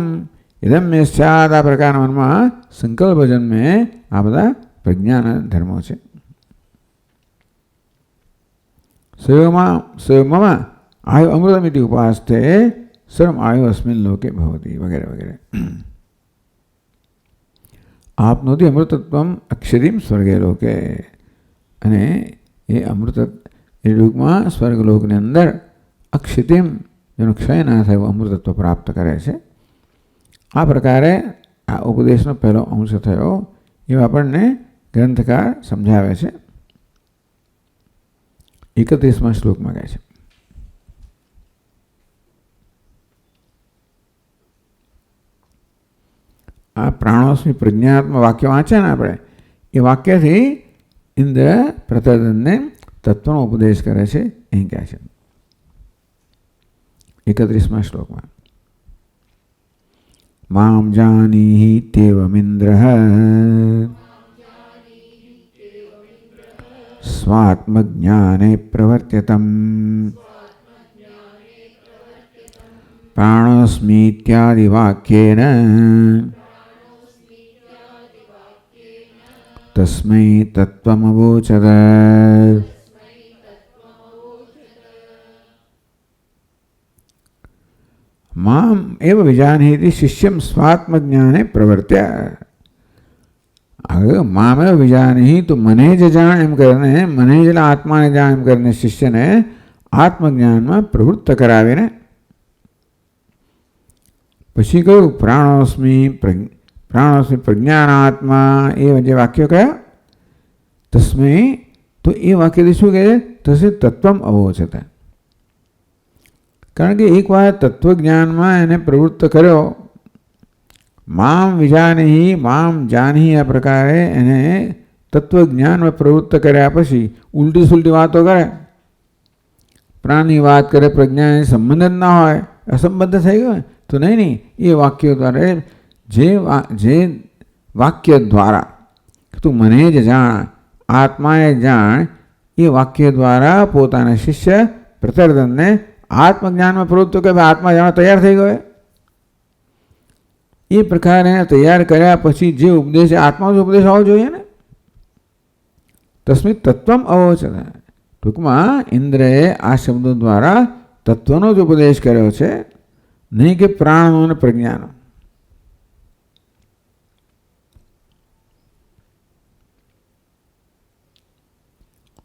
ઇદમ મે સ્યાદ. આ પ્રકારના મનમાં સંકલ્પ જન્મે. આ બધા પ્રજ્ઞાના ધર્મો છે. સ્વયંમાં આયુ અમૃતમિતિ ઉપાસ્તે સર્વ આયુ અસ્મિન લોકે ભવતી વગેરે વગેરે. આપનોતિ અમૃતત્વમ અક્ષરીમ સ્વર્ગે લોકે. અને એ અમૃત એ ટૂંકમાં સ્વર્ગલોકની અંદર અક્ષિતિમ, જેનો ક્ષય ના થાય એવું અમૃતત્વ પ્રાપ્ત કરે છે. આ પ્રકારે આ ઉપદેશનો પહેલો અંશ થયો. એવા આપણને ગ્રંથકાર સમજાવે છે. 31મા શ્લોકમાં કહે છે, આ પ્રાણોસ્મી પ્રજ્ઞાત્મક વાક્ય વાંચે ને આપણે, એ વાક્યથી ઇન્દ્ર પ્રતદનને તત્વનો ઉપદેશ કરે છે. અહીં કહે છે 31મા શ્લોકમાં, મામ જાનીહિ તેવમિન્દ્રઃ સ્વાત્મજ્ઞાને પ્રવર્ત્યતમ પ્રાણોસ્મીત્યાદિ વાક્યેન તસ્મૈ તત્વમવોચત. મામ એવ વિજાનીતિ શિષ્યમ સ્વાત્મજ્ઞાને પ્રવર્ત્ય. હવે મામ એવ વિજાની, તો મને જ જાણ એમ કરીને, મને જ આત્માને જાણ એમ કરીને શિષ્યને આત્મજ્ઞાનમાં પ્રવૃત્ત કરાવીને પછી કહ્યું પ્રાણોસ્મી પ્રજ્ઞાનાત્મા. એ જે વાક્યો કયા? તસ્મૈ. તો એ વાક્યથી શું કહે? તસે તત્વમ અવોચત. કારણ કે એકવાર તત્વજ્ઞાનમાં એને પ્રવૃત્ત કર્યો, મામ વિજાનહી મામ જાનહી, આ પ્રકારે એને તત્વજ્ઞાનમાં પ્રવૃત્ત કર્યા પછી ઉલટી સુલટી વાતો કરે, પ્રાણની વાત કરે, પ્રજ્ઞાને સંબંધ જ ના હોય, અસંબદ્ધ થઈ ગયો તો નહીં. એ વાક્યો દ્વારા જે વાક્ય દ્વારા તું મને જ જાણ, આત્માએ જાણ, એ વાક્ય દ્વારા પોતાના શિષ્ય પ્રતર્દનને આત્મજ્ઞાનમાં પ્રવૃત્ત કે આત્મા જાણવા તૈયાર થઈ ગયો. એ પ્રકારે તૈયાર કર્યા પછી જે ઉપદેશ, આત્માનો જ ઉપદેશ આવવો જોઈએ ને. તસ્મિત તત્વમ અવોચત. ટૂંકમાં ઇન્દ્રએ આ શબ્દો દ્વારા તત્વનો જ ઉપદેશ કર્યો છે, નહીં કે પ્રાણનો અને પ્રજ્ઞાનો.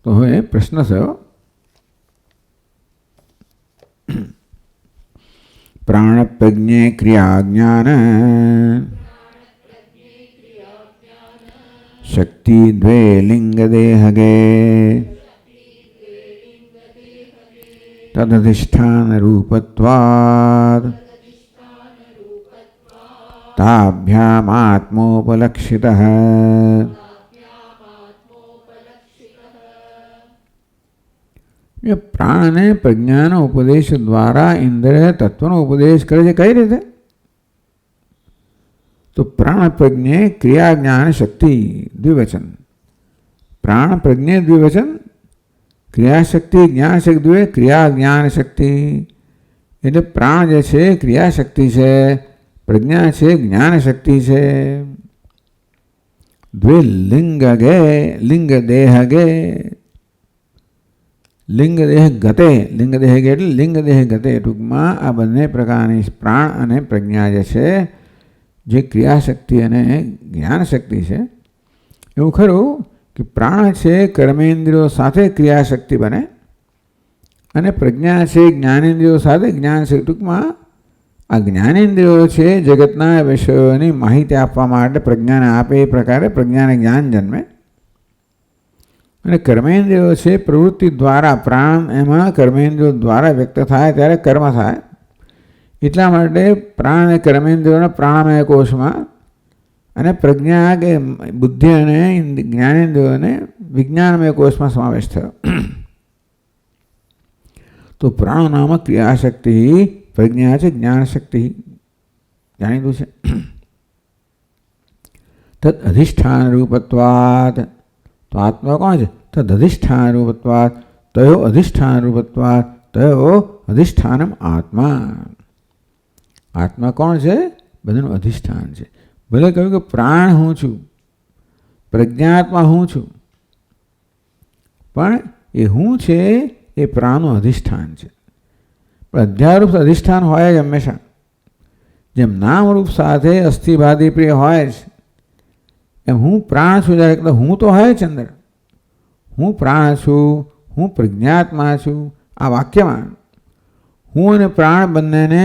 તો હવે પ્રશ્ન થયો, પ્રાણ પ્રજ્ઞે ક્રિયા જ્ઞાન શક્તિ દ્વે લિંગ દેહગે તદધિષ્ઠાન રૂપત્વાદ તાભ્યામ આત્મોપલક્ષિતઃ. પ્રાણ અને પ્રજ્ઞાનો ઉપદેશ દ્વારા ઇન્દ્ર તત્વનો ઉપદેશ કરે છે. કઈ રીતે? તો પ્રાણ પ્રજ્ઞે ક્રિયા જ્ઞાન શક્તિ દ્વિવચન. પ્રાણ પ્રજ્ઞે દ્વિવચન, ક્રિયા શક્તિ જ્ઞાન શક્તિ દ્વે. ક્રિયા જ્ઞાન શક્તિ એટલે પ્રાણ જે છે ક્રિયા શક્તિ છે, પ્રજ્ઞા છે જ્ઞાન શક્તિ છે. દ્વે લિંગ ગે લિંગ દેહ ગે. લિંગ દેહ ગતે, લિંગ દેહ ગે એટલે લિંગ દેહ ગતે. ટૂંકમાં આ બંને પ્રકારની પ્રાણ અને પ્રજ્ઞા જે છે, જે ક્રિયાશક્તિ અને જ્ઞાન શક્તિ છે. એવું ખરું કે પ્રાણ છે કર્મેન્દ્રિયો સાથે ક્રિયાશક્તિ બને, અને પ્રજ્ઞા છે જ્ઞાનેન્દ્રિયો સાથે જ્ઞાન શક્તિ. ટૂંકમાં આ જ્ઞાનેન્દ્રિયો છે જગતના વિષયોની માહિતી આપવા માટે પ્રજ્ઞાને આપે, એ પ્રકારે પ્રજ્ઞાને જ્ઞાન જન્મે. અને કર્મેન્દ્રિયો છે પ્રવૃત્તિ દ્વારા, પ્રાણ એમાં કર્મેન્દ્રિયો દ્વારા વ્યક્ત થાય ત્યારે કર્મ થાય. એટલા માટે પ્રાણ અને કર્મેન્દ્રિયોના પ્રાણમય કોષમાં, અને પ્રજ્ઞા કે બુદ્ધિ અને જ્ઞાનેન્દ્રિયોને વિજ્ઞાનમય કોષમાં સમાવેશ થયો. તો પ્રાણ નામ ક્રિયાશક્તિ, પ્રજ્ઞા છે જ્ઞાન શક્તિ, જાણીતું છે. તદ અધિષ્ઠાન રૂપત્વાદ. તો આત્મા કોણ છે? તદ અધિષ્ઠાન રૂપત્વાદ. તયો અધિષ્ઠાન રૂપત્વાદ. તયો અધિષ્ઠાનમ આત્મા. આત્મા કોણ છે? બધાનું અધિષ્ઠાન છે. ભલે કહ્યું કે પ્રાણ હું છું, પ્રજ્ઞાત્મા હું છું, પણ એ હું છે એ પ્રાણનું અધિષ્ઠાન છે. પણ અધ્યારૂપ અધિષ્ઠાન હોય જ હંમેશા. જેમ નામરૂપ સાથે અસ્થિભાદી પ્રિય હોય જ, એમ હું પ્રાણ છું જ્યારે હું તો હોય જ અંદર. હું પ્રાણ છું, હું પ્રજ્ઞાત્મા છું. આ વાક્યમાં હું અને પ્રાણ બંનેને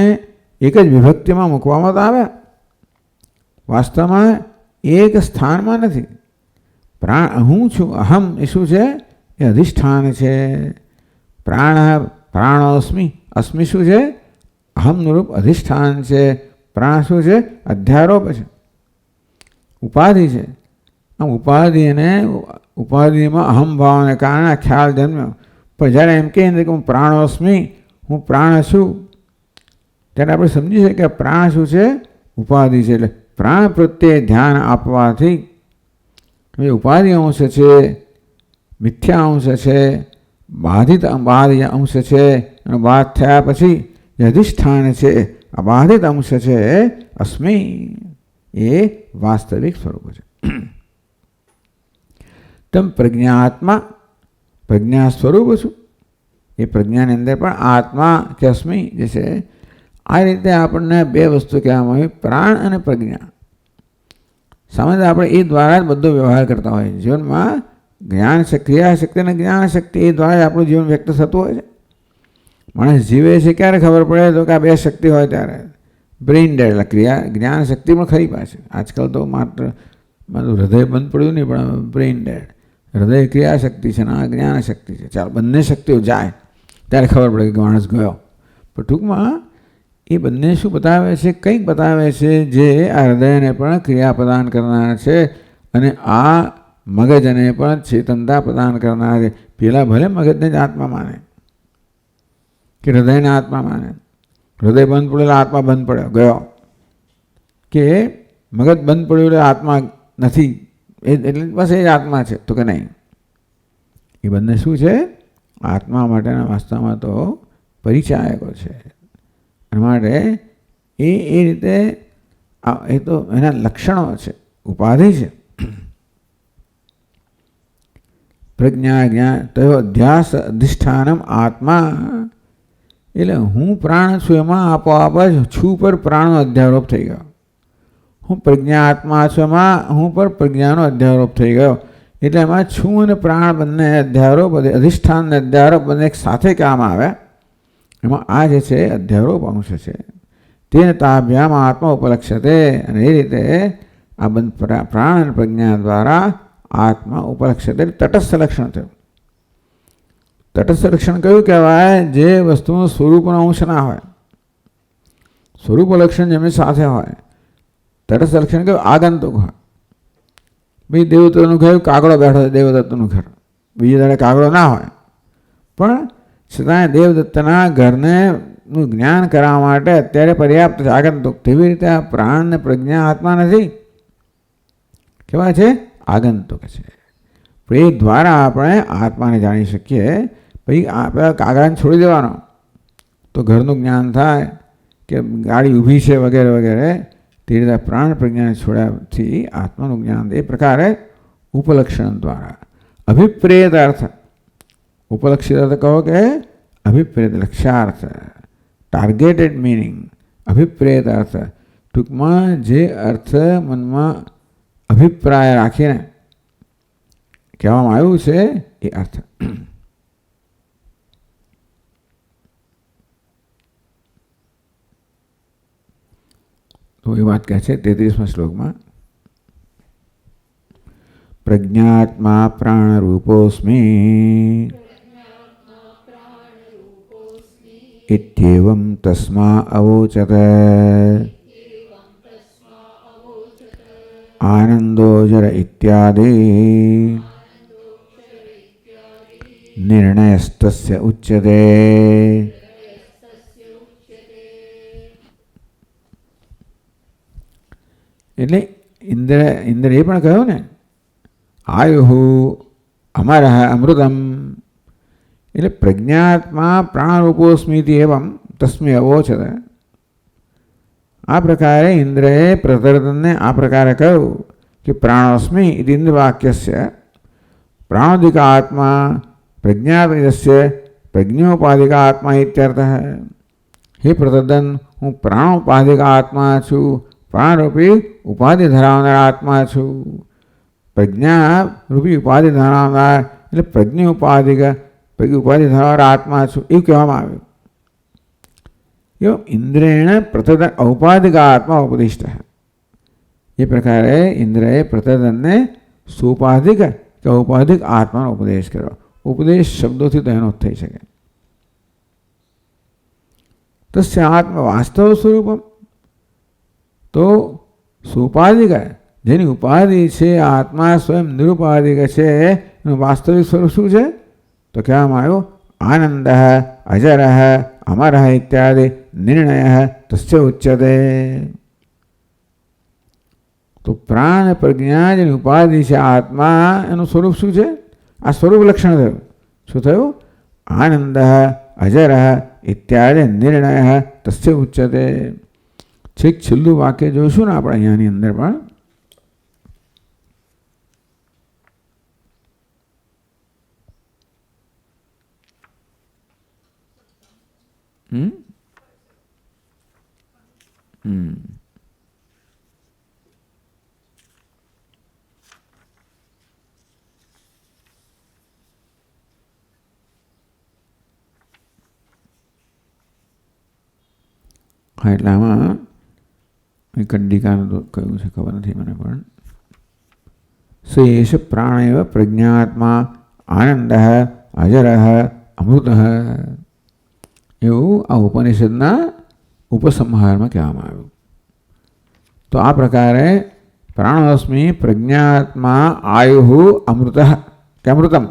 એક જ વિભક્તિમાં મૂકવામાં તો આવે, વાસ્તવમાં એક સ્થાનમાં નથી. પ્રાણ હું છું, અહમ એ શું છે? એ અધિષ્ઠાન છે. પ્રાણ પ્રાણોસ્મિ, અસ્મિ શું છે? અહમનું રૂપ અધિષ્ઠાન છે. પ્રાણ શું છે? અધ્યારોપ છે, ઉપાધિ છે. આમ ઉપાધિમાં અહમ ભાવને કારણે ખ્યાલ જન્મ્યો. પણ જ્યારે એમ કહે કે હું પ્રાણોસ્મિ, હું પ્રાણ છું, ત્યારે આપણે સમજી શકીએ કે પ્રાણ શું છે? ઉપાધિ છે. એટલે પ્રાણ પ્રત્યે ધ્યાન આપવાથી ઉપાધિ અંશ છે, મિથ્યા અંશ છે, બાધિત અંશ છે, અને બાદ થયા પછી જે અધિષ્ઠાન છે અબાધિત અંશ છે અસ્મિ, એ વાસ્તવિક સ્વરૂપ છે. તમ પ્રજ્ઞાત્મા, પ્રજ્ઞા સ્વરૂપ છું, એ પ્રજ્ઞાની અંદર પણ આત્મા કે અસ્મિ જે છે. આ રીતે આપણને બે વસ્તુ કહેવામાં આવી, પ્રાણ અને પ્રજ્ઞા. સામાન્ય આપણે એ દ્વારા જ બધો વ્યવહાર કરતા હોય. જીવનમાં જ્ઞાન ક્રિયા શક્તિ અને જ્ઞાન શક્તિ એ દ્વારા જ આપણું જીવન વ્યક્ત થતું હોય છે. માણસ જીવે છે ક્યારે ખબર પડે તો કે આ બે શક્તિ હોય ત્યારે. બ્રેઇન ડેડ એટલે ક્રિયા જ્ઞાન શક્તિ પણ ખરી પાછી. આજકાલ તો માત્ર મારું હૃદય બંધ પડ્યું નહીં, પણ બ્રેઇન ડેડ. હૃદય ક્રિયા શક્તિ છે ને આ જ્ઞાન શક્તિ છે. ચાલો બંને શક્તિઓ જાય ત્યારે ખબર પડે કે માણસ ગયો. પણ ટૂંકમાં એ બંને શું બતાવે છે? કંઈક બતાવે છે જે આ હૃદયને પણ ક્રિયા પ્રદાન કરનાર છે અને આ મગજને પણ ચેતનતા પ્રદાન કરનાર છે. પેલા ભલે મગજને જ આત્મા માને કે હૃદયને આત્મા માને, હૃદય બંધ પડેલો આત્મા બંધ પડ્યો ગયો, કે મગજ બંધ પડ્યું એટલે આત્મા નથી, એટલે બસ એ જ આત્મા છે, તો કે નહીં. એ બંને શું છે? આત્મા માટેના વાસ્તવમાં તો પરિચાયકો છે. એના માટે એ રીતે એ તો એના લક્ષણો છે, ઉપાધિ છે. પ્રજ્ઞા જ્ઞાન તયો અધ્યાસ અધિષ્ઠાનમ આત્મા, એટલે હું પ્રાણ છું એમાં આપોઆપ જ છું પર પ્રાણનો અધ્યારોપ થઈ ગયો. હું પ્રજ્ઞા આત્મા છું એમાં હું પર પ્રજ્ઞાનો અધ્યારોપ થઈ ગયો. એટલે એમાં છું અને પ્રાણ બંને અધ્યારોપ, અધિષ્ઠાન અને અધ્યારોપ બંને એક સાથે કામ આવે. એમાં આ જે છે અધ્યારોપ અંશ છે. તેને તાભ્યામ આત્મા ઉપલક્ષતે, અને એ રીતે આ પ્રાણ અને પ્રજ્ઞા દ્વારા આત્મા ઉપલક્ષતે તટસ્થ લક્ષણ થયું. તટસ્થ લક્ષણ કયું કહેવાય? જે વસ્તુનું સ્વરૂપનો અંશ ના હોય, સ્વરૂપ લક્ષણ જેમની સાથે હોય. તટસ્થ લક્ષણ કયું? આગંતુક હોય. ભાઈ દેવદત્તનું કહ્યું કાગડો બેઠો છે, દેવદત્તનું ઘર, બીજી દાડે કાગડો ના હોય, પણ છતાં દેવદત્તના ઘરને નું જ્ઞાન કરવા માટે અત્યારે પર્યાપ્ત છે આગંતુક. તેવી રીતે આ પ્રાણ ને પ્રજ્ઞા આત્મા નથી, કેવા છે? આગંતુક છે. પણ એ દ્વારા આપણે આત્માને જાણી શકીએ. પછી આપણે કાગડાને છોડી દેવાનો તો ઘરનું જ્ઞાન થાય કે ગાડી ઊભી છે વગેરે વગેરે. તે રીતે પ્રાણ પ્રજ્ઞાને છોડ્યાથી આત્માનું જ્ઞાન એ પ્રકારે ઉપલક્ષણ દ્વારા. અભિપ્રેત અર્થ, ઉપલક્ષિત અર્થ કહો કે અભિપ્રેત લક્ષ્યાર્થ, ટાર્ગેટેડ મિનિંગ. અભિપ્રેત અર્થ ટૂંકમાં જે અર્થ મનમાં અભિપ્રાય રાખીને કહેવામાં આવ્યું છે એ અર્થ. તો એ વાત કહે છે 33મા શ્લોકમાં, પ્રજ્ઞાત્મા પ્રાણ રૂપોસ્મિ ઇત્યેવં તસ્મા અવોચત આનંદો જર ઇત્યાદિ નિર્ણયસ્તસ્ય ઉચ્યતે. એટલે ઇન્દ્ર એ પણ કહ્યું ને, આયુહુ અમરઃ અમૃતમ. એટલે પ્રજ્ઞાત્મા પ્રાણરૂપોસ્મિતિ એવં તસ્મે અવોચત. આ પ્રકારે ઇન્દ્રએ પ્રતર્દનને આ પ્રકારે કહ્યું કે પ્રાણોસ્મિ ઇતિ ઇન્દ્રવાક્યસ્ય પ્રાણોદિક આત્મા પ્રજ્ઞાપરિતસ્ય પ્રજ્ઞોપાધિક આત્મા ઇત્યર્થઃ. હે પ્રતર્દન, હું પ્રાણોપાધિક આત્મા છું, પ્રાણરૂપી ઉપાધિ ધરાવનાર આત્મા છું. પ્રજ્ઞા રૂપી ઉપાધિ ધરાવનાર એટલે પ્રજ્ઞ ઉપાધિક ઉપાધિ ધરાવનાર આત્મા છું એવું કહેવામાં આવ્યું. ઇન્દ્રેણ પ્રતર્દન ઔપાધિક આત્મા ઉપદિષ્ટ. એ પ્રકારે ઇન્દ્રએ પ્રતર્દનને સુપાધિક કે ઔપાધિક આત્માનો ઉપદેશ કર્યો. ઉપદેશ શબ્દોથી તો એનો થઈ શકે. તસ્ય આત્મા વાસ્તવ સ્વરૂપમ, તો સુપાધિક જેની ઉપાધિ છે આત્મા સ્વયં નિરુપાધિક છે, એનું વાસ્તવિક સ્વરૂપ શું છે? તો કહેવામાં આવ્યું આનંદ અજર અમર ઇત્યાદિ નિર્ણય તસ્ય ઉચ્યતે. તો પ્રાણ પ્રજ્ઞા જેની ઉપાધિ છે આત્મા, એનું સ્વરૂપ શું છે? આ સ્વરૂપ લક્ષણ થયું. શું થયું? આનંદ અજરઃ ઇત્યાદિ નિર્ણય તસ્ય ઉચ્યતે. છેક છેલ્લું વાક્ય જોઈશું ને આપણે અહીંયાની અંદર પણ હા, એટલે આમાં કંડિકાનું તો કયું છે ખબર નથી મને, પણ શેષ પ્રાણેવ પ્રજ્ઞાત્મા આનંદ અજર અમૃત એવું આ ઉપનિષદના ઉપસંહારમાં કહેવામાં આવ્યું. તો આ પ્રકારે પ્રાણોસ્મિ પ્રજ્ઞાત્મા આયુ અમૃત કે અમૃતમ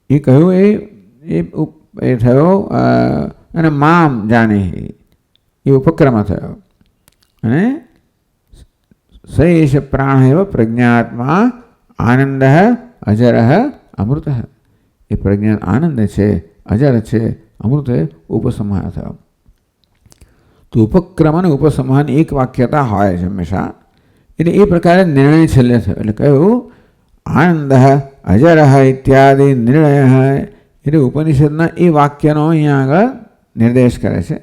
એ કહ્યું, એ થયો અને મામ જાને એ ઉપક્રમ થયો. અને શેષ પ્રાણ પ્રજ્ઞાત્મા આનંદ અજર અમૃત. એ પ્રજ્ઞા આનંદ છે, અજર છે, અમૃત ઉપસંહાર થયો. તો ઉપક્રમ અને ઉપસંહાર એક વાક્યતા હોય છે હંમેશા. એટલે એ પ્રકારે નિર્ણય છેલ્લે થયો. એટલે કહ્યું આનંદ અજર ઇત્યાદિ નિર્ણય. એટલે ઉપનિષદના એ વાક્યનો અહીંયા આગળ નિર્દેશ કરે છે.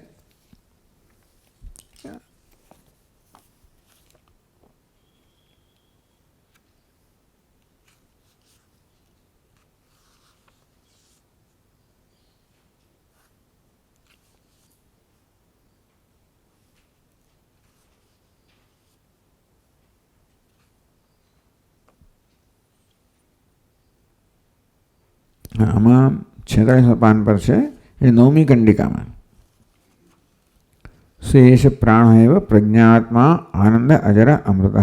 આમાં 46 પાન પર છે, એ 9મી કંડિકામાં શેષ પ્રાણ પ્રજ્ઞાત્મા આનંદ અજર અમૃત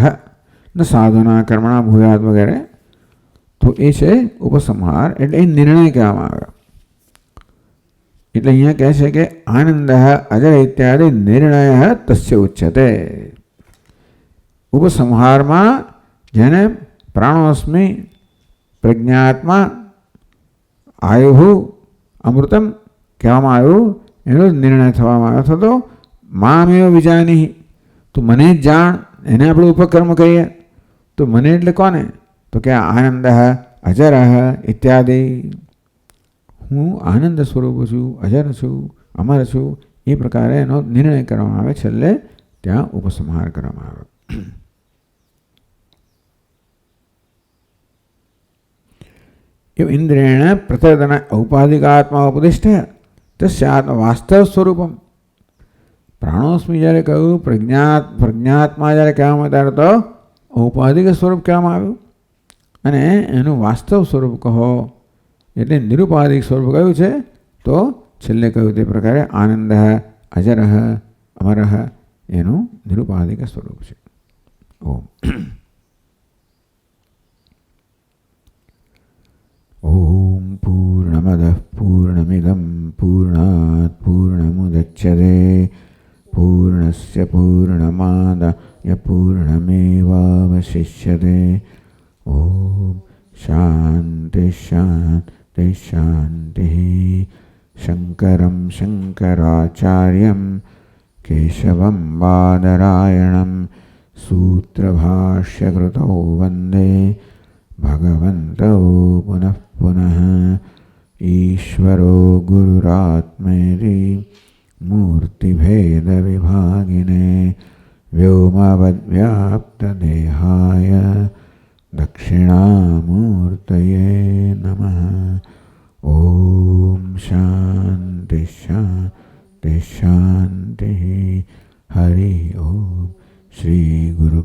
ન સાધના કર્મણા ભૂયાત વગેરે. તો એ છે ઉપસંહાર, એટલે એ નિર્ણય કહેવામાં આવ્યો. એટલે અહીંયા કહે છે કે આનંદ અજર ઇત્યાદિ નિર્ણય તસ્ય ઉચ્યતે. ઉપસંહારમાં જેને પ્રાણોસ્મિ પ્રજ્ઞાત્મા આયુ અમૃતમ કહેવામાં આવ્યું, એનો નિર્ણય થવામાં આવ્યો થતો મામેવ વિજાની. તો મને જ જાણ, એને આપણે ઉપક્રમ કહીએ. તો મને એટલે કોને? તો કે આનંદ અજર ઇત્યાદિ. હું આનંદ સ્વરૂપ છું, અજર છું, અમર છું. એ પ્રકારે એનો નિર્ણય કરવામાં આવે. છેલ્લે ત્યાં ઉપસંહાર કરવામાં આવે. ઇન્દ્રેણ પ્રતર્દન ઔપાધિકાત્મા ઉપદિષ્ટ તસ્યાત્મ વાસ્તવ સ્વરૂપમ. પ્રાણોસ્મિ જ્યારે કહ્યું, પ્રજ્ઞાત્મા જ્યારે કહેવામાં ત્યારે તો ઔપાધિક સ્વરૂપ કહેવામાં આવ્યું. અને એનું વાસ્તવ સ્વરૂપ કહો એટલે નિરુપાધિક સ્વરૂપ કયું છે? તો છેલ્લે કહ્યું તે પ્રકારે આનંદ અજર અમર એનું નિરુપાધિક સ્વરૂપ છે. ઓમ ઓમ પૂર્ણમદ પૂર્ણમિદં પૂર્ણાત પૂર્ણમુદચ્યતે પૂર્ણસ્ય પૂર્ણમાદાય પૂર્ણમેવાવશિષ્યતે. ઓમ શાંતિ શાંતિ શાંતિ. શંકરં શંકરાચાર્યં કેશવં બાદરાયણં સૂત્રભાષ્યકૃતૌ વંદે ભગવन्तौ પુનઃ પુનઃ. ઈશ્વરો ગુરુરાત્મેતિ મૂર્તિભેદવિભાગિને વ્યોમવદ્વ્યાપ્તદેહાય દક્ષિણામૂર્તયે નમઃ. ઓમ શાંતિ શાંતિ શાંતિ. હરિ ઓમ. શ્રી ગુરુ